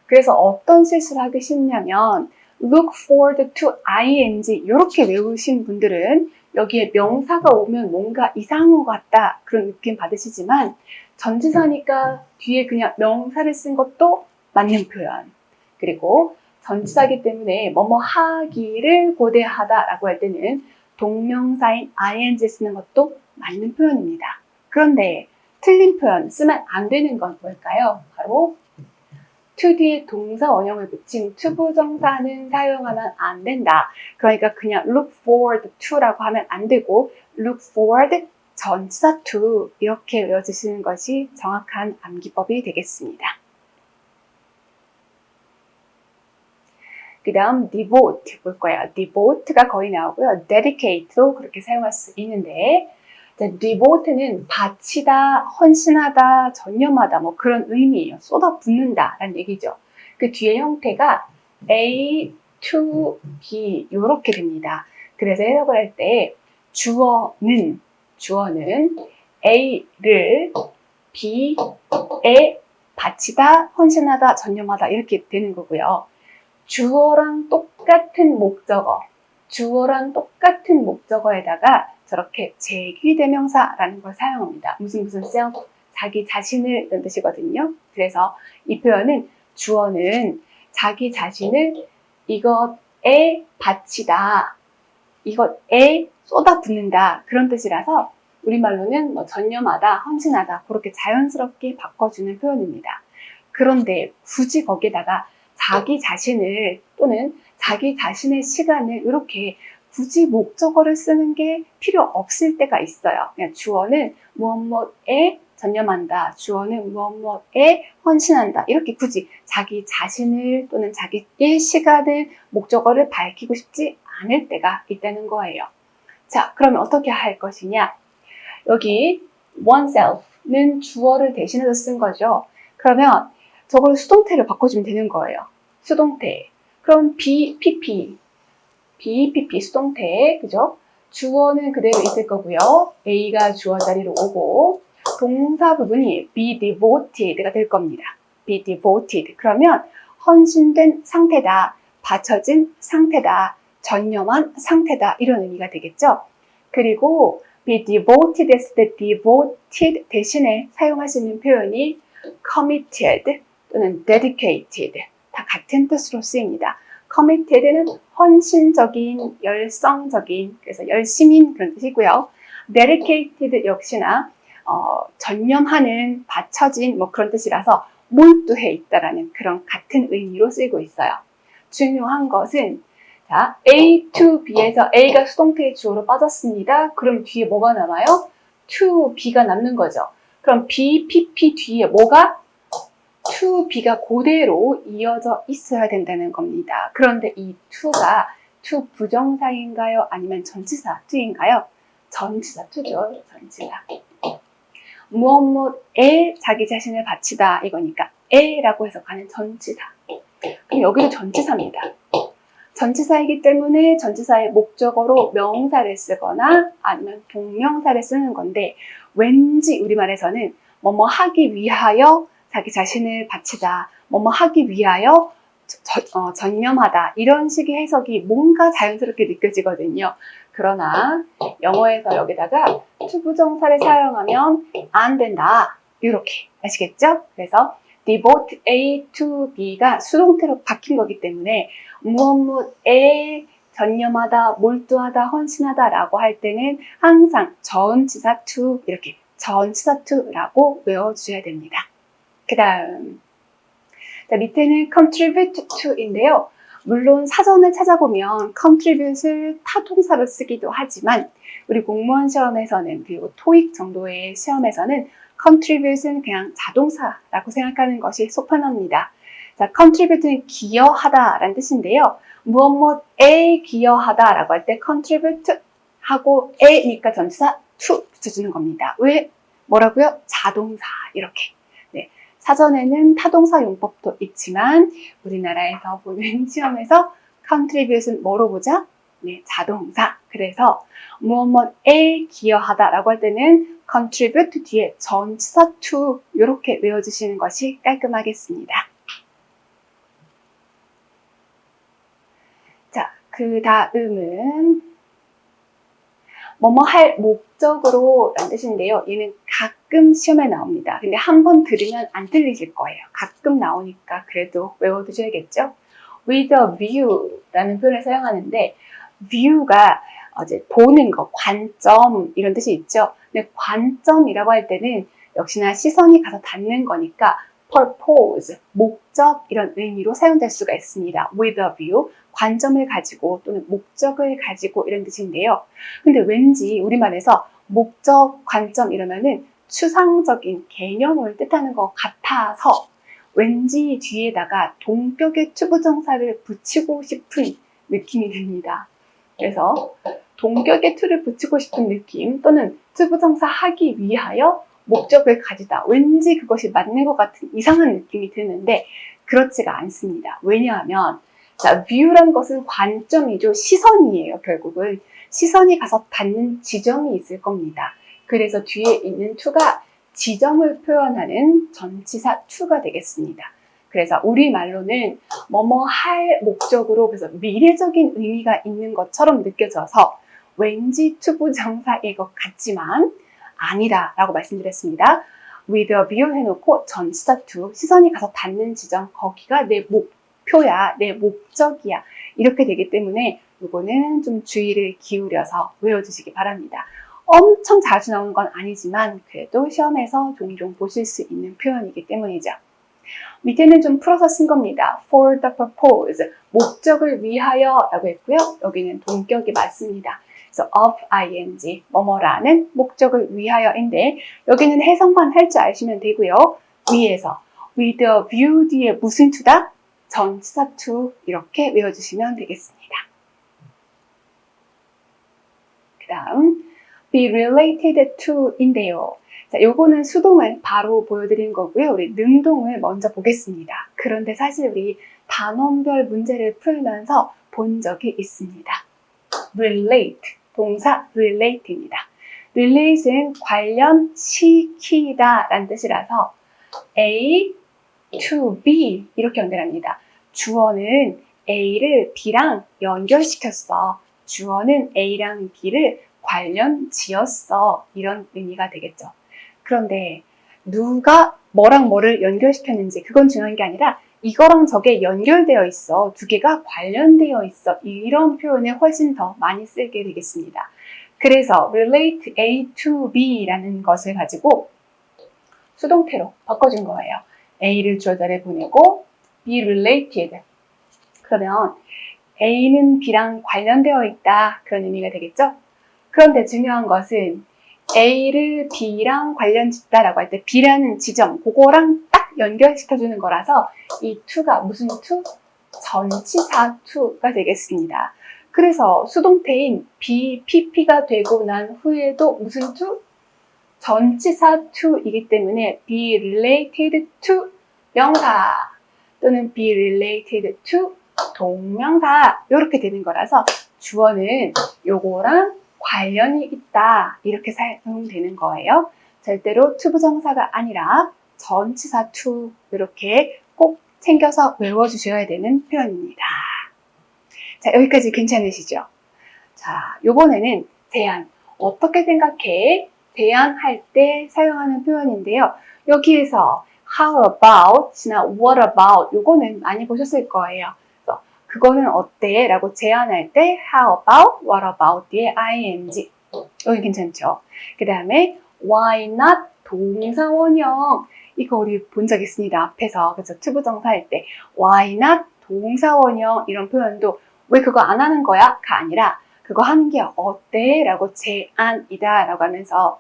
그래서 어떤 실수를 하기 쉽냐면 look forward to ing 이렇게 외우신 분들은 여기에 명사가 오면 뭔가 이상한 것 같다 그런 느낌 받으시지만 전치사니까 뒤에 그냥 명사를 쓴 것도 맞는 표현 그리고 전치사이기 때문에 뭐뭐 하기를 고대하다 라고 할 때는 동명사인 ing 쓰는 것도 맞는 표현입니다. 그런데 틀린 표현 쓰면 안 되는 건 뭘까요? 바로 to 뒤에 동사 원형을 붙인 to 부정사는 사용하면 안 된다. 그러니까 그냥 look forward to라고 하면 안 되고 look forward 전치사 to 이렇게 외워주시는 것이 정확한 암기법이 되겠습니다. 그 다음 devote 볼 거예요. devote가 거의 나오고요. dedicate도 그렇게 사용할 수 있는데 devote는 바치다, 헌신하다, 전념하다 뭐 그런 의미예요. 쏟아붓는다 라는 얘기죠. 그 뒤에 형태가 A to B 이렇게 됩니다. 그래서 해석을 할 때 주어는 A를 B에 바치다, 헌신하다, 전념하다 이렇게 되는 거고요. 주어랑 똑같은 목적어에다가 저렇게 제귀대명사라는 걸 사용합니다. 무슨 self, 자기 자신을 이런 뜻이거든요. 그래서 이 표현은 주어는 자기 자신을 이것에 바치다, 이것에 쏟아붓는다 그런 뜻이라서 우리말로는 뭐 전념하다, 헌신하다 그렇게 자연스럽게 바꿔주는 표현입니다. 그런데 굳이 거기에다가 자기 자신을 또는 자기 자신의 시간을 이렇게 굳이 목적어를 쓰는 게 필요 없을 때가 있어요. 그냥 주어는 무엇무엇에 전념한다, 주어는 무엇무엇에 헌신한다 이렇게 굳이 자기 자신을 또는 자기의 시간을 목적어를 밝히고 싶지 않을 때가 있다는 거예요. 자, 그러면 어떻게 할 것이냐? 여기 oneself는 주어를 대신해서 쓴 거죠. 그러면 저걸 수동태를 바꿔주면 되는 거예요. 수동태. 그럼 BPP 수동태, 그죠? 주어는 그대로 있을 거고요. A가 주어 자리로 오고 동사 부분이 be devoted가 될 겁니다. be devoted. 그러면 헌신된 상태다, 바쳐진 상태다, 전념한 상태다 이런 의미가 되겠죠. 그리고 be devoted 했을 때 devoted 대신에 사용할 수 있는 표현이 committed 또는 dedicated 다 같은 뜻으로 쓰입니다. committed는 헌신적인, 열성적인, 그래서 열심인 그런 뜻이고요. dedicated 역시나 전념하는, 바쳐진 뭐 그런 뜻이라서 몰두해 있다라는 그런 같은 의미로 쓰이고 있어요. 중요한 것은 자, A to B에서 A가 수동태의 주어로 빠졌습니다. 그럼 뒤에 뭐가 남아요? to B가 남는 거죠. 그럼 B, PP 뒤에 뭐가? to B가 그대로 이어져 있어야 된다는 겁니다. 그런데 이 to가 to 부정사인가요? 아니면 전치사 to인가요? 전치사 to죠. 전치사. 무엇무엇에 자기 자신을 바치다 이거니까 에라고 해석하는 전치사. 그럼 여기도 전치사입니다. 전치사이기 때문에 전치사의 목적어로 명사를 쓰거나 아니면 동명사를 쓰는 건데 왠지 우리말에서는 뭐뭐 하기 위하여 자기 자신을 바치다, 뭐뭐 하기 위하여 전념하다 이런 식의 해석이 뭔가 자연스럽게 느껴지거든요. 그러나 영어에서 여기다가 투부정사를 사용하면 안 된다. 이렇게 아시겠죠? 그래서 devote A to B가 수동태로 바뀐 거기 때문에 무엇무엇에 전념하다, 몰두하다, 헌신하다 라고 할 때는 항상 전치사 to 이렇게 전치사 to라고 외워주셔야 됩니다. 그 다음 자, 밑에는 contribute to인데요. 물론 사전을 찾아보면 contribute을 타동사로 쓰기도 하지만 우리 공무원 시험에서는 그리고 토익 정도의 시험에서는 contribute는 그냥 자동사라고 생각하는 것이 속편합니다. 자, contribute는 기여하다 라는 뜻인데요. 무엇무엇에 기여하다 라고 할 때 contribute 하고 에니까 전치사 to 붙여주는 겁니다. 왜? 뭐라고요? 자동사 이렇게. 네, 사전에는 타동사 용법도 있지만 우리나라에서 보는 시험에서 contribute는 뭐로 보자? 네, 자동사. 그래서 무엇무엇에 기여하다 라고 할 때는 contribute 뒤에 전치사 to 이렇게 외워주시는 것이 깔끔하겠습니다. 자, 그 다음은 뭐뭐 할 목적으로 라는 뜻인데요. 얘는 가끔 시험에 나옵니다. 근데 한 번 들으면 안 들리실 거예요. 가끔 나오니까 그래도 외워두셔야겠죠? with a view 라는 표현을 사용하는데 view가 이제 보는 거, 관점 이런 뜻이 있죠. 근데 관점이라고 할 때는 역시나 시선이 가서 닿는 거니까 purpose, 목적 이런 의미로 사용될 수가 있습니다. with a view, 관점을 가지고 또는 목적을 가지고 이런 뜻인데요. 근데 왠지 우리말에서 목적, 관점 이러면은 추상적인 개념을 뜻하는 것 같아서 왠지 뒤에다가 동격의 투부정사를 붙이고 싶은 느낌이 듭니다. 그래서 동격에 to를 붙이고 싶은 느낌 또는 투부정사 하기 위하여 목적을 가지다. 왠지 그것이 맞는 것 같은 이상한 느낌이 드는데 그렇지가 않습니다. 왜냐하면 자, view라는 것은 관점이죠. 시선이에요. 결국은 시선이 가서 닿는 지점이 있을 겁니다. 그래서 뒤에 있는 to가 지점을 표현하는 전치사 to가 되겠습니다. 그래서 우리말로는 뭐뭐 할 목적으로 그래서 미래적인 의미가 있는 것처럼 느껴져서 왠지 투부정사일 것 같지만 아니다 라고 말씀드렸습니다. with a view 해놓고 전치사 to 시선이 가서 닿는 지점 거기가 내 목표야 내 목적이야 이렇게 되기 때문에 이거는 좀 주의를 기울여서 외워주시기 바랍니다. 엄청 자주 나오는 건 아니지만 그래도 시험에서 종종 보실 수 있는 표현이기 때문이죠. 밑에는 좀 풀어서 쓴 겁니다. for the purpose, 목적을 위하여 라고 했고요. 여기는 동격이 맞습니다. 그래서 of ing, 뭐뭐라는 목적을 위하여인데 여기는 해석만 할 줄 아시면 되고요. 위에서 with a view 뒤에 무슨 to다? 전치사 to 이렇게 외워주시면 되겠습니다. 그 다음 be related to인데요. 자, 요거는 수동을 바로 보여드린 거고요. 우리 능동을 먼저 보겠습니다. 그런데 사실 우리 단원별 문제를 풀면서 본 적이 있습니다. relate, 동사 relate입니다. relate는 관련시키다 라는 뜻이라서 A to B 이렇게 연결합니다. 주어는 A를 B랑 연결시켰어. 주어는 A랑 B를 관련 지었어. 이런 의미가 되겠죠. 그런데 누가 뭐랑 뭐를 연결시켰는지 그건 중요한 게 아니라 이거랑 저게 연결되어 있어. 두 개가 관련되어 있어. 이런 표현을 훨씬 더 많이 쓰게 되겠습니다. 그래서 relate A to B라는 것을 가지고 수동태로 바꿔준 거예요. A를 주어 자리에 보내고 be related. 그러면 A는 B랑 관련되어 있다. 그런 의미가 되겠죠? 그런데 중요한 것은 A를 B랑 관련 짓다라고 할 때 B라는 지점, 그거랑 딱 연결시켜주는 거라서 이 to가 무슨 to? 전치사 to가 되겠습니다. 그래서 수동태인 be, pp가 되고 난 후에도 무슨 to? 전치사 to이기 때문에 be related to 명사 또는 be related to 동명사 이렇게 되는 거라서 주어는 요거랑 관련이 있다 이렇게 사용되는 거예요. 절대로 투부정사가 아니라 전치사 to 이렇게 꼭 챙겨서 외워주셔야 되는 표현입니다. 자, 여기까지 괜찮으시죠? 자, 요번에는 제안. 어떻게 생각해? 제안할 때 사용하는 표현인데요. 여기에서 how about이나 what about 요거는 많이 보셨을 거예요. 그거는 어때? 라고 제안할 때 how about, what about 뒤에 ing 여기 괜찮죠? 그 다음에 why not 동사원형 이거 우리 본 적 있습니다. 앞에서 그래서 투부정사 할 때 why not 동사원형 이런 표현도 왜 그거 안 하는 거야? 가 아니라 그거 하는 게 어때? 라고 제안이다 라고 하면서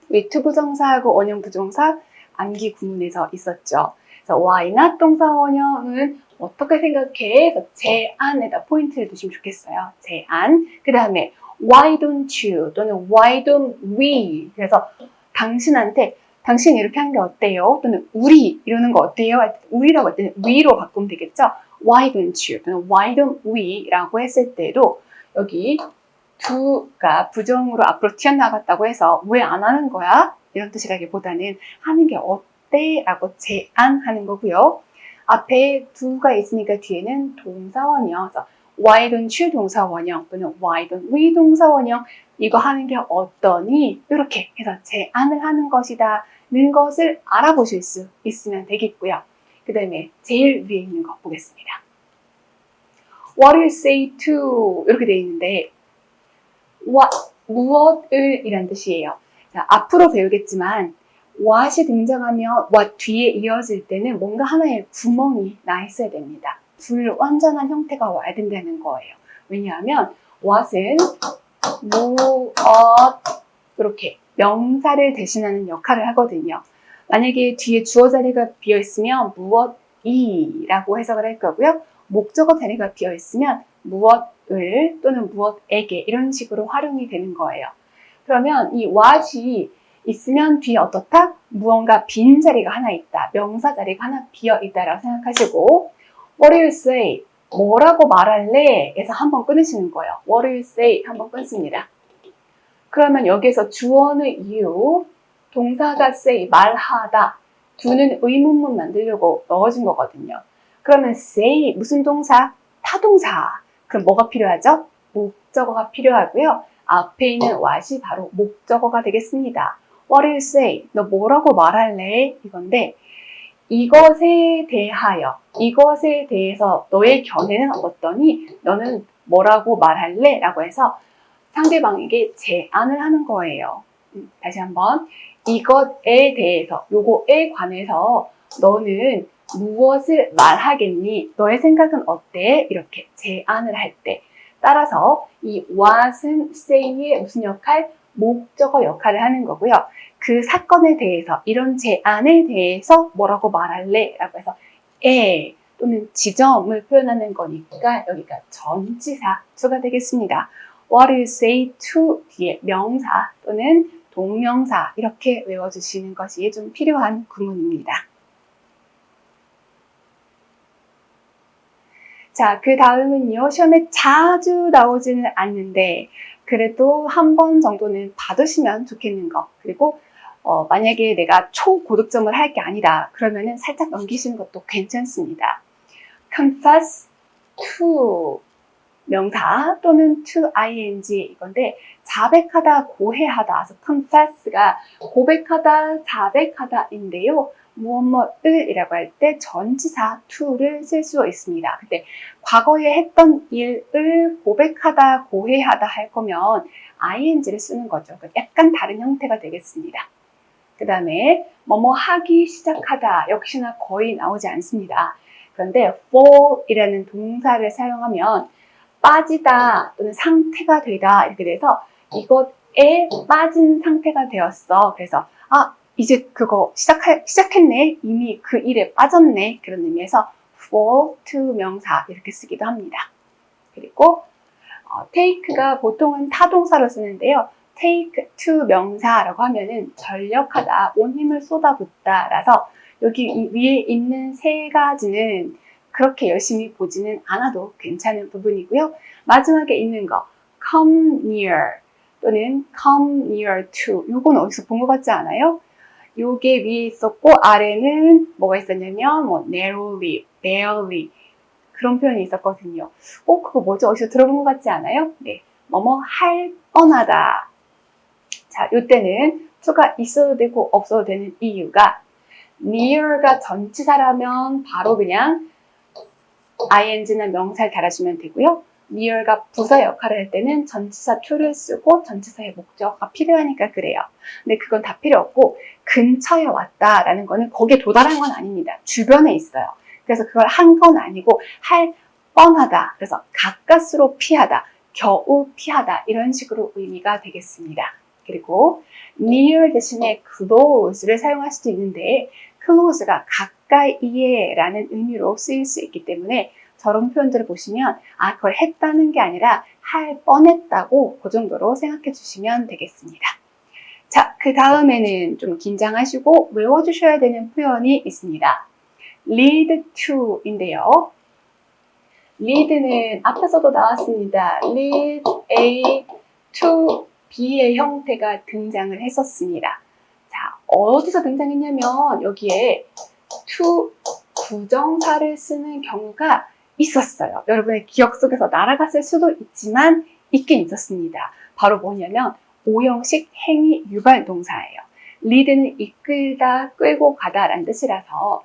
우리 투부정사하고 원형 부정사 암기 구문에서 있었죠. 그래서 why not 동사원형은 어떻게 생각해? 그래서 제안에다 포인트를 두시면 좋겠어요. 제안. 그 다음에 why don't you 또는 why don't we 그래서 당신한테 당신 이렇게 하는 게 어때요? 또는 우리 이러는 거 어때요? 우리라고 할 때는 we로 바꾸면 되겠죠? why don't you 또는 why don't we 라고 했을 때도 여기 do가 부정으로 앞으로 튀어나갔다고 해서 왜 안 하는 거야? 이런 뜻이라기보다는 하는 게 어때? 라고 제안하는 거고요. 앞에 do가 있으니까 뒤에는 동사원형. 그래서 why don't you 동사원형 또는 why don't we 동사원형 이거 하는 게 어떠니? 이렇게 해서 제안을 하는 것이다는 것을 알아보실 수 있으면 되겠고요. 그 다음에 제일 위에 있는 거 보겠습니다. What will say to 이렇게 되어 있는데 what, 무엇을 이란 뜻이에요. 자, 앞으로 배우겠지만 what이 등장하면 what 뒤에 이어질 때는 뭔가 하나의 구멍이 나 있어야 됩니다. 불완전한 형태가 와야 된다는 거예요. 왜냐하면 what은 무엇 이렇게 명사를 대신하는 역할을 하거든요. 만약에 뒤에 주어 자리가 비어있으면 무엇이 라고 해석을 할 거고요. 목적어 자리가 비어있으면 무엇을 또는 무엇에게 이런 식으로 활용이 되는 거예요. 그러면 이 what이 있으면 뒤에 어떻다? 무언가 빈 자리가 하나 있다. 명사 자리가 하나 비어 있다라고 생각하시고 what do you say? 뭐라고 말할래? 에서 한번 끊으시는 거예요. what do you say? 한번 끊습니다. 그러면 여기서 주어의 you, 동사가 say, 말하다, do는 의문문 만들려고 넣어준 거거든요. 그러면 say, 무슨 동사? 타동사. 그럼 뭐가 필요하죠? 목적어가 필요하고요. 앞에 있는 what이 바로 목적어가 되겠습니다. What do you say? 너 뭐라고 말할래? 이건데 이것에 대하여, 이것에 대해서 너의 견해는 어떠니? 너는 뭐라고 말할래? 라고 해서 상대방에게 제안을 하는 거예요. 다시 한번 이것에 대해서, 요거에 관해서 너는 무엇을 말하겠니? 너의 생각은 어때? 이렇게 제안을 할 때 따라서 이 what은 say의 무슨 역할? 목적어 역할을 하는 거고요. 그 사건에 대해서, 이런 제안에 대해서 뭐라고 말할래? 라고 해서 에 또는 지점을 표현하는 거니까 여기가 전치사 수가 되겠습니다. What do you say to 뒤에 명사 또는 동명사 이렇게 외워주시는 것이 좀 필요한 구문입니다. 자, 그 다음은요. 시험에 자주 나오지는 않는데 그래도 한 번 정도는 받으시면 좋겠는 거. 그리고 만약에 내가 초고득점을 할 게 아니다. 그러면은 살짝 넘기시는 것도 괜찮습니다. confess to 명사 또는 to ing 이건데 자백하다, 고해하다. 그래서 confess가 고백하다, 자백하다인데요. 무엇뭐을 이라고 할 때 전치사 to를 쓸 수 있습니다. 근데 과거에 했던 일을 고백하다, 고해하다 할 거면 ing를 쓰는 거죠. 약간 다른 형태가 되겠습니다. 그 다음에 뭐뭐 하기 시작하다 역시나 거의 나오지 않습니다. 그런데 fall이라는 동사를 사용하면 빠지다 또는 상태가 되다 이렇게 돼서 이것에 빠진 상태가 되었어. 그래서 이제 그거 시작했네. 이미 그 일에 빠졌네. 그런 의미에서 fall to 명사 이렇게 쓰기도 합니다. 그리고 take가 보통은 타동사로 쓰는데요. take to 명사라고 하면은 전력하다, 온 힘을 쏟아붓다 라서 여기 위에 있는 세 가지는 그렇게 열심히 보지는 않아도 괜찮은 부분이고요. 마지막에 있는 거 come near 또는 come near to 요건 어디서 본 것 같지 않아요? 요게 위에 있었고 아래는 뭐가 있었냐면 뭐 narrowly, barely 그런 표현이 있었거든요. 그거 뭐죠? 어디서 들어본 것 같지 않아요? 네, 뭐뭐 할 뻔하다. 자, 요때는 to가 있어도 되고 없어도 되는 이유가 near가 전치사라면 바로 그냥 ing나 명사를 달아주면 되고요. near가 부사 역할을 할 때는 전치사 to를 쓰고 전치사의 목적어가 필요하니까 그래요. 근데 그건 다 필요 없고 근처에 왔다라는 거는 거기에 도달한 건 아닙니다. 주변에 있어요. 그래서 그걸 한 건 아니고 할 뻔하다. 그래서 가까스로 피하다, 겨우 피하다 이런 식으로 의미가 되겠습니다. 그리고 near 대신에 close를 사용할 수도 있는데 close가 가까이에 라는 의미로 쓰일 수 있기 때문에 저런 표현들을 보시면 그걸 했다는 게 아니라 할 뻔했다고 그 정도로 생각해 주시면 되겠습니다. 자, 그 다음에는 좀 긴장하시고 외워주셔야 되는 표현이 있습니다. lead to인데요. lead는 앞에서도 나왔습니다. lead A to B의 형태가 등장을 했었습니다. 자, 어디서 등장했냐면 여기에 to 부정사를 쓰는 경우가 있었어요. 여러분의 기억 속에서 날아갔을 수도 있지만 있긴 있었습니다. 바로 뭐냐면 오형식 행위 유발 동사예요. lead는 이끌다, 끌고 가다 라는 뜻이라서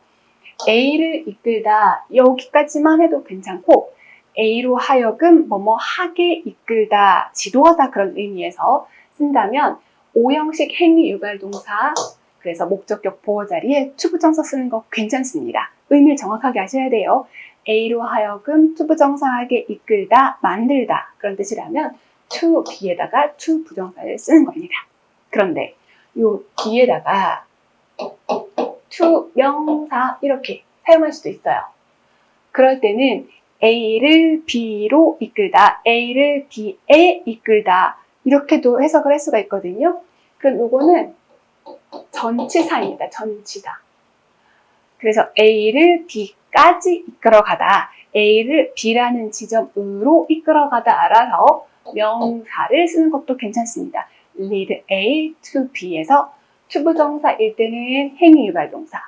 A를 이끌다 여기까지만 해도 괜찮고 A로 하여금 뭐뭐 하게 이끌다, 지도하다 그런 의미에서 쓴다면 오형식 행위 유발 동사 그래서 목적격 보호 자리에 to 부정사 쓰는 거 괜찮습니다. 의미를 정확하게 아셔야 돼요. A로 하여금 to 부정사하게 이끌다, 만들다 그런 뜻이라면 to B에다가 to 부정사를 쓰는 겁니다. 그런데 요 뒤에다가 to 명사 이렇게 사용할 수도 있어요. 그럴 때는 A를 B로 이끌다, A를 B에 이끌다 이렇게도 해석을 할 수가 있거든요. 그럼 요거는 전치사입니다. 전치사. 그래서 A를 B까지 이끌어가다, A를 B라는 지점으로 이끌어가다 알아서 명사를 쓰는 것도 괜찮습니다. lead A to B에서 투부정사일 때는 행위유발동사,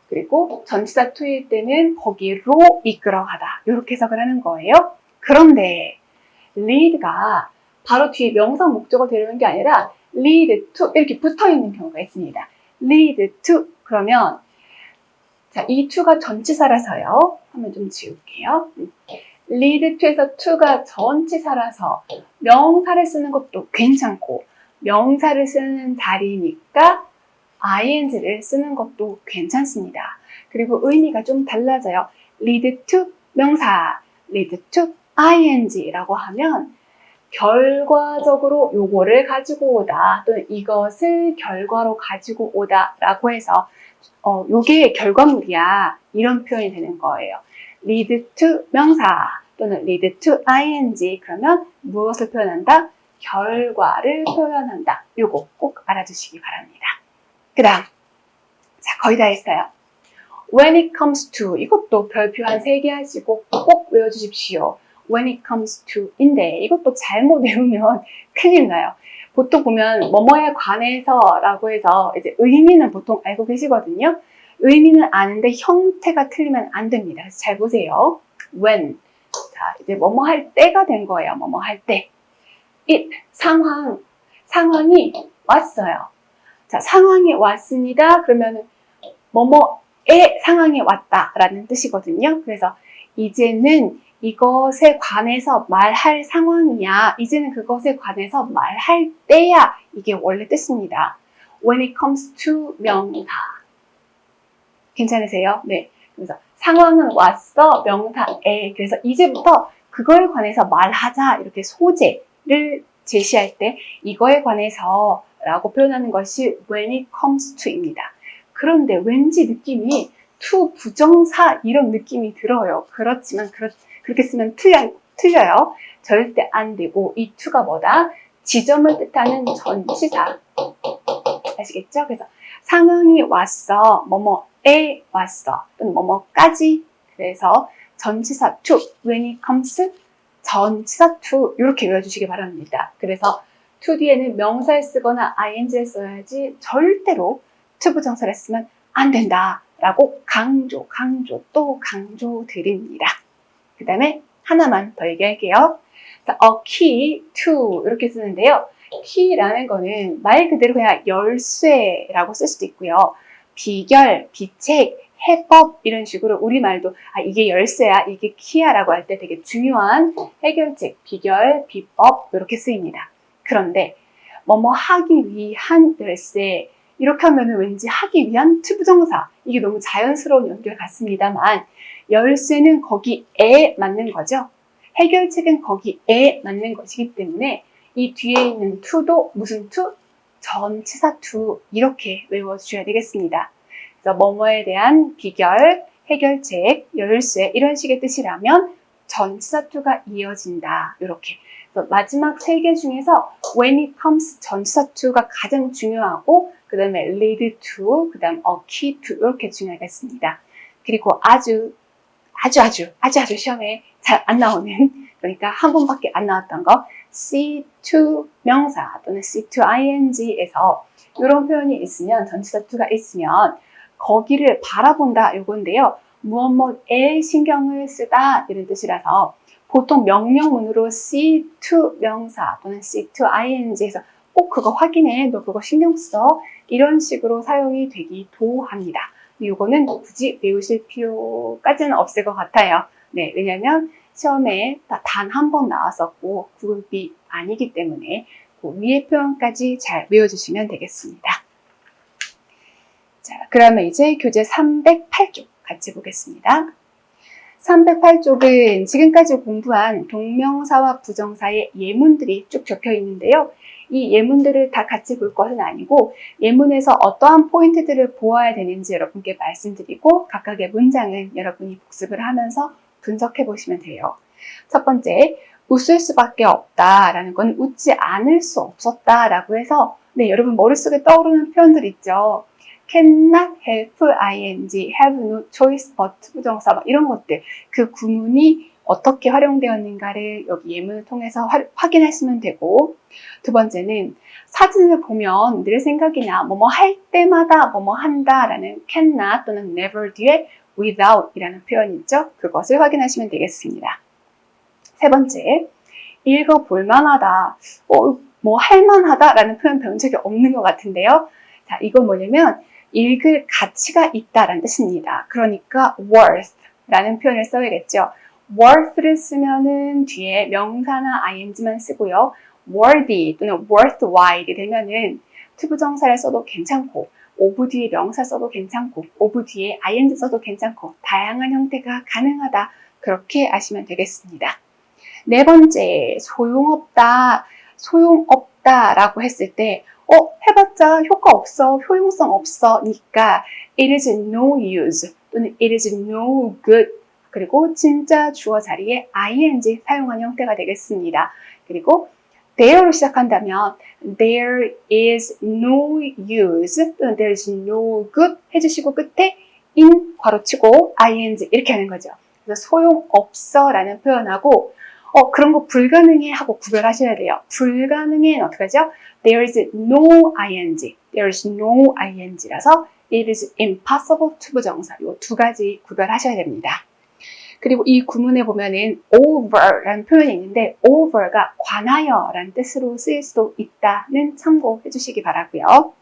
그리고 전치사 to일 때는 거기로 이끌어가다 이렇게 해석을 하는 거예요. 그런데 lead가 바로 뒤에 명사 목적어 데려오는 게 아니라 lead to 이렇게 붙어있는 경우가 있습니다. lead to 그러면 자, 이 to가 전치사라서요. 한번 좀 지울게요. lead to에서 to가 전치사라서 명사를 쓰는 것도 괜찮고 명사를 쓰는 자리니까 ing를 쓰는 것도 괜찮습니다. 그리고 의미가 좀 달라져요. lead to 명사, lead to ing라고 하면 결과적으로 요거를 가지고 오다 또는 이것을 결과로 가지고 오다 라고 해서 요게 결과물이야 이런 표현이 되는 거예요. lead to 명사 또는 lead to ing 그러면 무엇을 표현한다? 결과를 표현한다. 요거 꼭 알아두시기 바랍니다. 그 다음 자 거의 다 했어요. When it comes to 이것도 별표 한 3개 하시고 꼭 외워주십시오. When it comes to 인데 이것도 잘못 외우면 큰일 나요. 보통 보면 뭐뭐에 관해서 라고 해서 이제 의미는 보통 알고 계시거든요. 의미는 아는데 형태가 틀리면 안 됩니다. 그래서 잘 보세요. When 자 이제 뭐뭐 할 때가 된 거예요. 뭐뭐 할 때. it 상황이 왔어요. 자 상황이 왔습니다. 그러면 뭐뭐의 상황이 왔다라는 뜻이거든요. 그래서 이제는 이것에 관해서 말할 상황이야. 이제는 그것에 관해서 말할 때야. 이게 원래 뜻입니다. When it comes to 명사. 괜찮으세요? 네. 그래서 상황은 왔어. 명사에. 그래서 이제부터 그거에 관해서 말하자. 이렇게 소재를 제시할 때 이거에 관해서 라고 표현하는 것이 when it comes to입니다. 그런데 왠지 느낌이 to 부정사 이런 느낌이 들어요. 그렇지만 그렇게 쓰면 틀려요. 절대 안 되고 이 to가 뭐다? 지점을 뜻하는 전치사. 아시겠죠? 그래서 상황이 왔어. 뭐뭐에 왔어. 또는 뭐뭐까지. 그래서 전치사 to, when it comes, 전치사 to 이렇게 외워주시기 바랍니다. 그래서 to 뒤에는 명사를 쓰거나 ing를 써야지 절대로 to 부정사를 쓰면 안 된다 라고 강조 드립니다. 그 다음에 하나만 더 얘기할게요. 자, a key to 이렇게 쓰는데요. key라는 거는 말 그대로 그냥 열쇠라고 쓸 수도 있고요. 비결, 비책, 해법 이런 식으로 우리말도 이게 열쇠야, 이게 키야 라고 할 때 되게 중요한 해결책, 비결, 비법 이렇게 쓰입니다. 그런데 뭐뭐 하기 위한 열쇠 이렇게 하면 왠지 하기 위한 투부정사 이게 너무 자연스러운 연결 같습니다만 열쇠는 거기에 맞는 거죠. 해결책은 거기에 맞는 것이기 때문에 이 뒤에 있는 to도 무슨 to? 전치사 to 이렇게 외워주셔야 되겠습니다. 그래서 뭐뭐에 대한 비결, 해결책, 열쇠 이런 식의 뜻이라면 전치사 to가 이어진다. 이렇게. 그래서 마지막 3개 중에서 when it comes 전치사 to가 가장 중요하고 그 다음에 lead to, 그 다음 a key to 이렇게 중요하겠습니다. 그리고 아주 시험에 잘 안 나오는 그러니까 한 번밖에 안 나왔던 거 C2 명사 또는 C2 ing에서 이런 표현이 있으면 전치사 to가 있으면 거기를 바라본다 이건데요. 무엇에 신경을 쓰다 이런 뜻이라서 보통 명령문으로 C2 명사 또는 C2 ing에서 꼭 그거 확인해, 너 그거 신경 써 이런 식으로 사용이 되기도 합니다. 이거는 굳이 외우실 필요까지는 없을 것 같아요. 네, 왜냐면 시험에 단 한 번 나왔었고 그룹이 아니기 때문에 그 위의 표현까지 잘 외워주시면 되겠습니다. 자, 그러면 이제 교재 308쪽 같이 보겠습니다. 308쪽은 지금까지 공부한 동명사와 부정사의 예문들이 쭉 적혀 있는데요. 이 예문들을 다 같이 볼 것은 아니고 예문에서 어떠한 포인트들을 보아야 되는지 여러분께 말씀드리고 각각의 문장은 여러분이 복습을 하면서 분석해 보시면 돼요. 첫 번째, 웃을 수밖에 없다라는 건 웃지 않을 수 없었다라고 해서 네, 여러분 머릿속에 떠오르는 표현들 있죠. cannot help ing, have no choice but 부정사 막 이런 것들, 그 구문이 어떻게 활용되었는가를 여기 예문을 통해서 확인하시면 되고, 두 번째는 사진을 보면 늘 생각이 나 뭐뭐 할 때마다 뭐뭐 한다라는 cannot 또는 never 뒤에 without 이라는 표현이 있죠. 그것을 확인하시면 되겠습니다. 세 번째, 읽어볼 만하다, 뭐 할만하다 라는 표현 배운 적이 없는 것 같은데요. 자, 이건 뭐냐면 읽을 가치가 있다라는 뜻입니다. 그러니까 worth 라는 표현을 써야겠죠. worth를 쓰면은 뒤에 명사나 ing만 쓰고요. worthy 또는 worthwhile이 되면은 투부정사를 써도 괜찮고, of 뒤에 명사 써도 괜찮고, of 뒤에 ing 써도 괜찮고, 다양한 형태가 가능하다. 그렇게 아시면 되겠습니다. 네 번째, 소용없다라고 했을 때 해봤자 효과 없어, 효용성 없어 니까 it is no use 또는 it is no good, 그리고 진짜 주어 자리에 ing 사용한 형태가 되겠습니다. 그리고 there로 시작한다면 there is no use 또는 there is no good 해주시고 끝에 in 괄호치고 ing 이렇게 하는 거죠. 그래서 소용없어 라는 표현하고 그런 거 불가능해 하고 구별하셔야 돼요. 불가능해는 어떻게 하죠? There is no ing, there is no ing라서 it is impossible 투부정사, 이 두 가지 구별하셔야 됩니다. 그리고 이 구문에 보면은 over라는 표현이 있는데 over가 관하여 라는 뜻으로 쓰일 수도 있다는 참고해 주시기 바라고요.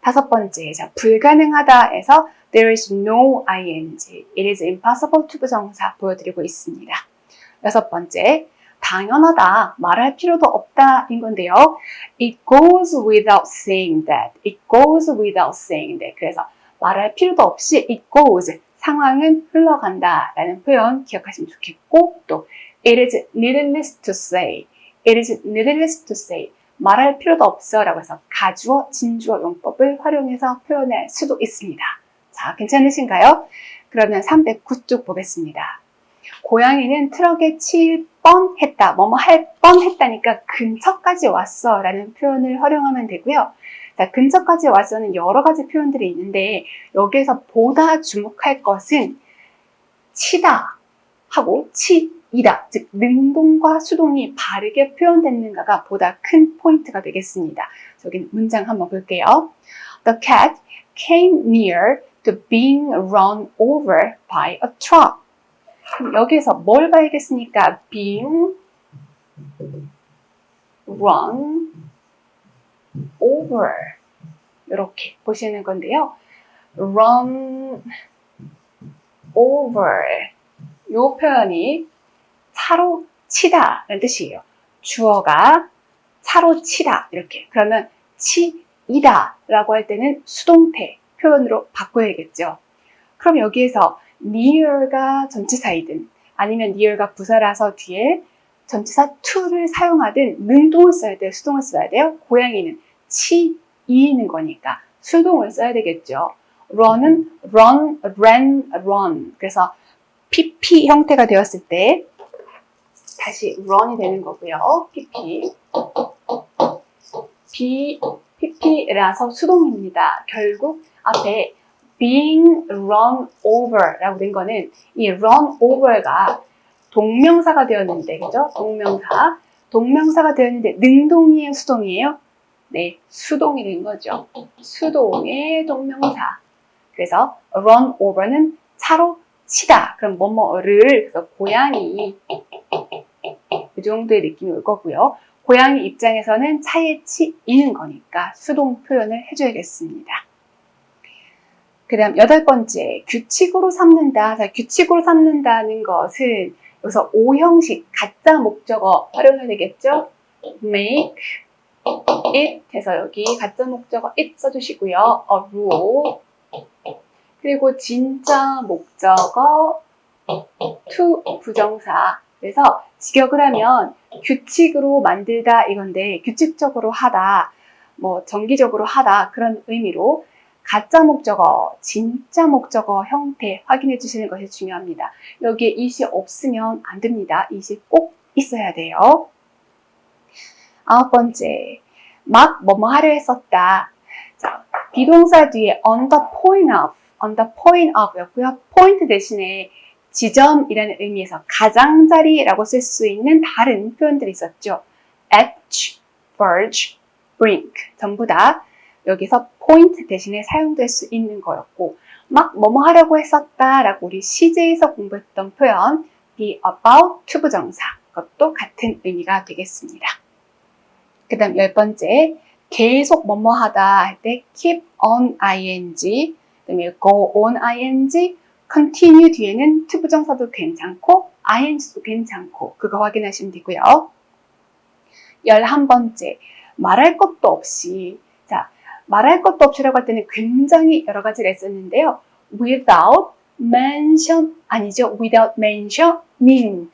다섯 번째, 자, 불가능하다에서 there is no ing, it is impossible 투부정사 보여드리고 있습니다. 여섯 번째, 당연하다, 말할 필요도 없다인 건데요. It goes without saying that. It goes without saying that. 그래서 말할 필요도 없이 it goes, 상황은 흘러간다 라는 표현 기억하시면 좋겠고, 또 it is needless to say. It is needless to say. 말할 필요도 없어 라고 해서 가주어, 진주어 용법을 활용해서 표현할 수도 있습니다. 자, 괜찮으신가요? 그러면 309쪽 보겠습니다. 고양이는 트럭에 치일 뻔했다, 뭐뭐 할 뻔했다니까 근처까지 왔어 라는 표현을 활용하면 되고요. 자, 근처까지 왔어는 여러 가지 표현들이 있는데 여기에서 보다 주목할 것은 치다 하고 치이다, 즉 능동과 수동이 바르게 표현됐는가가 보다 큰 포인트가 되겠습니다. 여기 문장 한번 볼게요. The cat came near to being run over by a truck. 여기에서 뭘 봐야겠습니까? being run over 이렇게 보시는 건데요. run over 이 표현이 차로 치다 라는 뜻이에요. 주어가 차로 치다 이렇게. 그러면 치이다 라고 할 때는 수동태 표현으로 바꿔야겠죠. 그럼 여기에서 near가 전치사이든 아니면 near가 부사라서 뒤에 전치사 to를 사용하든 능동을 써야 돼요, 수동을 써야 돼요? 고양이는 치이는 거니까 수동을 써야 되겠죠. run은 run, ran, run. 그래서 pp 형태가 되었을 때 다시 run이 되는 거고요. pp라서 수동입니다. 결국 앞에 being run over 라고 된 거는 이 run over가 동명사가 되었는데, 그죠? 동명사가 되었는데 능동이에요, 수동이에요? 네, 수동이 된 거죠. 수동의 동명사. 그래서 run over는 차로 치다. 그럼 뭐뭐를, 그래서 고양이 그 정도의 느낌이 올 거고요. 고양이 입장에서는 차에 치이는 거니까 수동 표현을 해줘야겠습니다. 그 다음 여덟 번째, 규칙으로 삼는다. 자, 규칙으로 삼는다는 것은 여기서 오형식, 가짜 목적어 활용해야 되겠죠? make it 해서 여기 가짜 목적어 it 써주시고요. a rule. 그리고 진짜 목적어 to 부정사. 그래서 직역을 하면 규칙으로 만들다 이건데 규칙적으로 하다, 뭐 정기적으로 하다 그런 의미로 가짜 목적어, 진짜 목적어 형태 확인해 주시는 것이 중요합니다. 여기에 it이 없으면 안 됩니다. it이 꼭 있어야 돼요. 9번째, 막 뭐뭐 하려 했었다. 자, 비동사 뒤에 on the point of 였고요. point 대신에 지점이라는 의미에서 가장자리라고 쓸 수 있는 다른 표현들이 있었죠. at, verge, brink 전부 다 여기서 point 대신에 사용될 수 있는 거였고 막 뭐뭐 하려고 했었다라고 우리 시제에서 공부했던 표현 be about to 부정사 그것도 같은 의미가 되겠습니다. 그 다음 10번째 계속 뭐뭐 하다 할 때 keep on ing 그 다음에 go on ing continue 뒤에는 to 부정사도 괜찮고 ing도 괜찮고 그거 확인하시면 되고요. 11번째 말할 것도 없이 자 말할 것도 없이라고 할 때는 굉장히 여러 가지가 있었는데요. without mention 아니죠. without mentioning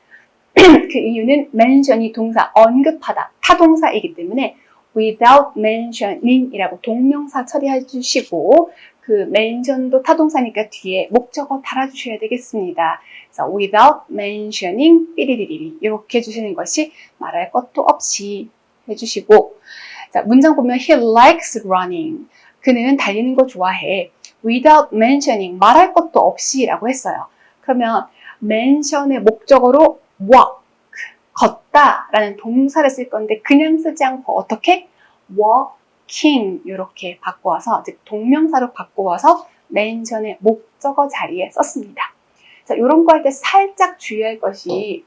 그 이유는 mention이 동사 언급하다 타동사이기 때문에 without mentioning 이라고 동명사 처리해 주시고 그 mention도 타동사니까 뒤에 목적어 달아주셔야 되겠습니다. 그래서 without mentioning 삐리리리리 이렇게 해주시는 것이 말할 것도 없이 해주시고 자 문장 보면 he likes running 그는 달리는 거 좋아해 without mentioning 말할 것도 없이 라고 했어요. 그러면 mention의 목적어로 walk 걷다 라는 동사를 쓸 건데 그냥 쓰지 않고 어떻게? walking 이렇게 바꿔와서 즉 동명사로 바꿔와서 mention의 목적어 자리에 썼습니다. 자, 이런 거 할 때 살짝 주의할 것이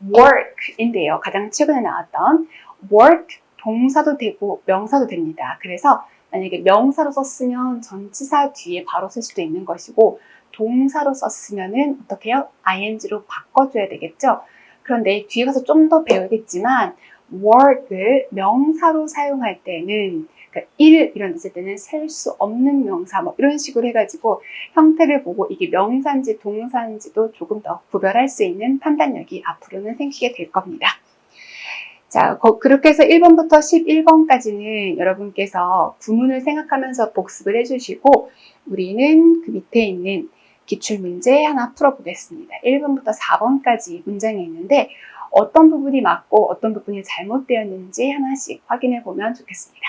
work인데요. 가장 최근에 나왔던 work 동사도 되고 명사도 됩니다. 그래서 만약에 명사로 썼으면 전치사 뒤에 바로 쓸 수도 있는 것이고 동사로 썼으면은 어떻게 해요? ing로 바꿔줘야 되겠죠? 그런데 뒤에 가서 좀 더 배우겠지만 work을 명사로 사용할 때는 그러니까 일 이런 뜻일 때는 셀 수 없는 명사 뭐 이런 식으로 해가지고 형태를 보고 이게 명사인지 동사인지도 조금 더 구별할 수 있는 판단력이 앞으로는 생기게 될 겁니다. 자, 그렇게 해서 1번부터 11번까지는 여러분께서 구문을 생각하면서 복습을 해주시고 우리는 그 밑에 있는 기출문제 하나 풀어보겠습니다. 1번부터 4번까지 문장이 있는데 어떤 부분이 맞고 어떤 부분이 잘못되었는지 하나씩 확인해 보면 좋겠습니다.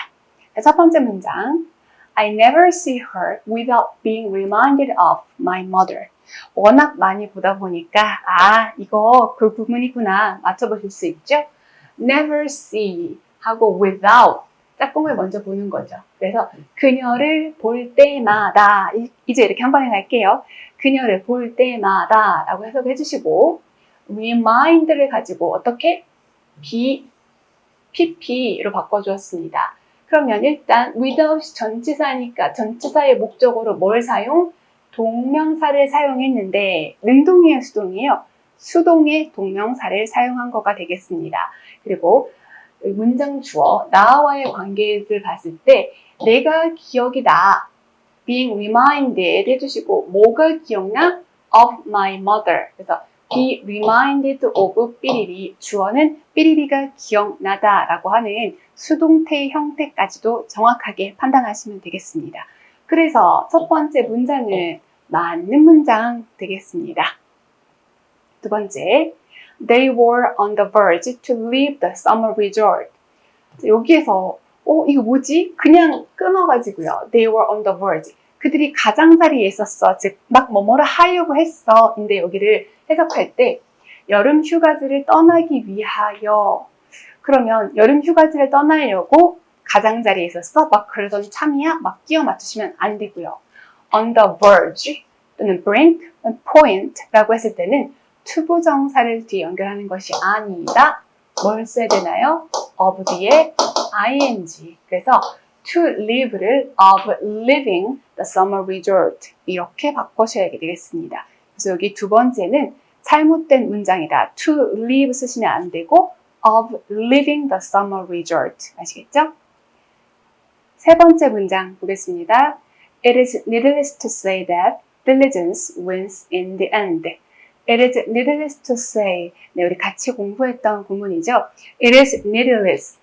자, 첫 번째 문장 I never see her without being reminded of my mother. 워낙 많이 보다 보니까 이거 그 부분이구나 맞춰보실 수 있죠? never see 하고 without 짝꿍을 먼저 보는 거죠. 그래서 그녀를 볼 때마다 이제 이렇게 한 번에 갈게요. 그녀를 볼 때마다 라고 해석해 주시고 remind를 가지고 어떻게 pp로 바꿔주었습니다. 그러면 일단 without 전치사니까 전치사의 목적으로 뭘 사용? 동명사를 사용했는데 능동이에요, 수동이에요? 수동의 동명사를 사용한 거가 되겠습니다. 그리고 문장 주어 나와의 관계를 봤을 때 내가 기억이 나 being reminded 해주시고 뭐가 기억나? of my mother 그래서 be reminded of 삐리리 주어는 삐리리가 기억나다 라고 하는 수동태 형태까지도 정확하게 판단하시면 되겠습니다. 그래서 첫 번째 문장은 맞는 문장 되겠습니다. 두 번째 They were on the verge to leave the summer resort. 여기에서 이거 뭐지? 그냥 끊어가지고요. They were on the verge. 그들이 가장자리에 있었어. 즉 막 뭐뭐를 하려고 했어. 근데 여기를 해석할 때 여름 휴가지를 떠나기 위하여 그러면 여름 휴가지를 떠나려고 가장자리에 있었어? 막 그러던 참이야? 막 끼워 맞추시면 안 되고요. On the verge 또는 brink, point라고 했을 때는 투부정사를 뒤에 연결하는 것이 아니다. 뭘 써야 되나요? of 뒤에 ing. 그래서 to live를 of living the summer resort 이렇게 바꾸셔야 되겠습니다. 그래서 여기 두 번째는 잘못된 문장이다. to live 쓰시면 안 되고 of living the summer resort 아시겠죠? 세 번째 문장 보겠습니다. It is needless to say that diligence wins in the end. It is needless to say. 네, 우리 같이 공부했던 구문이죠. It is needless.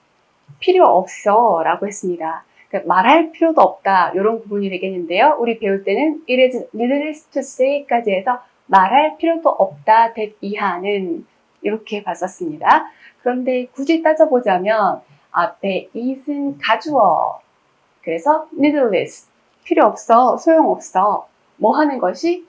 필요 없어 라고 했습니다. 말할 필요도 없다. 이런 구문이 되겠는데요. 우리 배울 때는 it is needless to say까지 해서 말할 필요도 없다. that 이하는 이렇게 봤었습니다. 그런데 굳이 따져보자면 앞에 is은 가주어. 그래서 needless, 필요 없어, 소용없어. 뭐 하는 것이?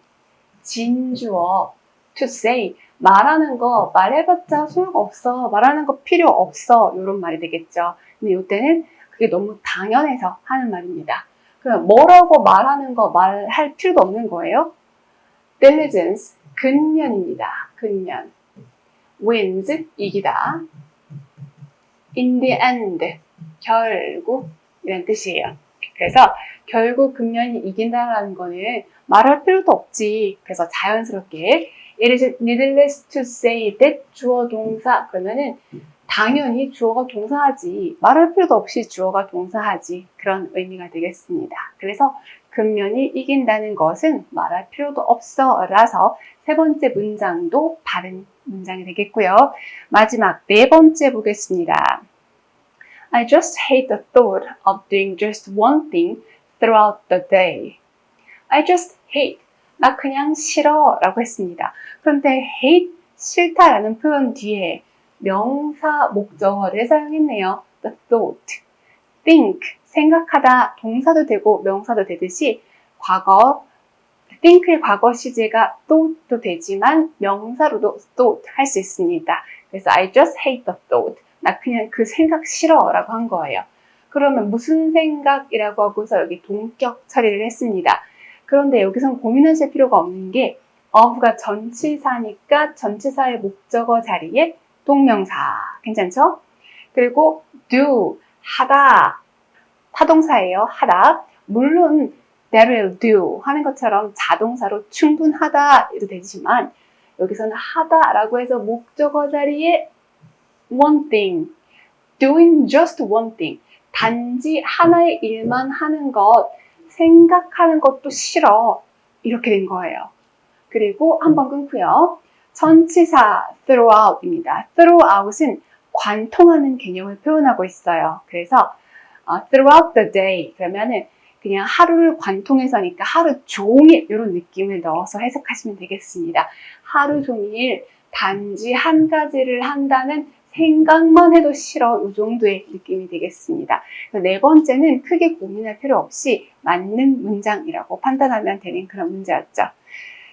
진주어. to say, 말하는 거, 말해봤자 소용없어. 말하는 거 필요 없어. 이런 말이 되겠죠. 근데 이때는 그게 너무 당연해서 하는 말입니다. 그럼 뭐라고 말하는 거 말할 필요도 없는 거예요. diligence, 근면입니다. 근면. wins, 이기다. in the end, 결국 이런 뜻이에요. 그래서 결국 근면이 이긴다라는 거는 말할 필요도 없지. 그래서 자연스럽게 it is needless to say that 주어 동사 그러면은 당연히 주어가 동사하지. 말할 필요도 없이 주어가 동사하지. 그런 의미가 되겠습니다. 그래서 근면이 이긴다는 것은 말할 필요도 없어 라서 세 번째 문장도 바른 문장이 되겠고요. 마지막 네 번째 보겠습니다. I just hate the thought of doing just one thing throughout the day. I just hate. 나 그냥 싫어 라고 했습니다. 그런데 hate, 싫다라는 표현 뒤에 명사 목적어를 사용했네요. The thought. think, 생각하다 동사도 되고 명사도 되듯이 과거, think의 과거 시제가 thought도 되지만 명사로도 thought 할 수 있습니다. 그래서 I just hate the thought. 나 그냥 그 생각 싫어 라고 한 거예요. 그러면 무슨 생각이라고 하고서 여기 동격 처리를 했습니다. 그런데 여기선 고민하실 필요가 없는 게 of가 전치사니까 전치사의 목적어 자리에 동명사. 괜찮죠? 그리고 do, 하다. 타동사예요. 하다. 물론 that will do 하는 것처럼 자동사로 충분하다 해도 되지만 여기서는 하다라고 해서 목적어 자리에 one thing, doing just one thing, 단지 하나의 일만 하는 것, 생각하는 것도 싫어. 이렇게 된 거예요. 그리고 한번 끊고요. 전치사 throughout입니다. throughout은 관통하는 개념을 표현하고 있어요. 그래서 throughout the day 그러면은 그냥 하루를 관통해서니까 하루 종일 이런 느낌을 넣어서 해석하시면 되겠습니다. 하루 종일 단지 한 가지를 한다는 생각만 해도 싫어 이 정도의 느낌이 되겠습니다. 네 번째는 크게 고민할 필요 없이 맞는 문장이라고 판단하면 되는 그런 문제였죠.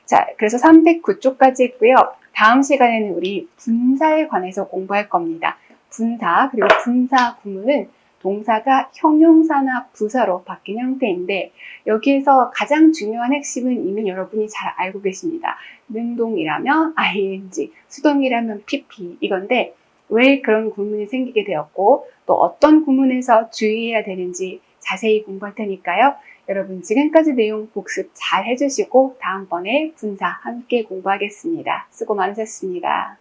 자, 그래서 309쪽까지 했고요. 다음 시간에는 우리 분사에 관해서 공부할 겁니다. 분사, 그리고 분사 구문은 동사가 형용사나 부사로 바뀐 형태인데 여기에서 가장 중요한 핵심은 이미 여러분이 잘 알고 계십니다. 능동이라면 ing, 수동이라면 pp 이건데 왜 그런 구문이 생기게 되었고 또 어떤 구문에서 주의해야 되는지 자세히 공부할 테니까요. 여러분 지금까지 내용 복습 잘 해주시고 다음번에 분사 함께 공부하겠습니다. 수고 많으셨습니다.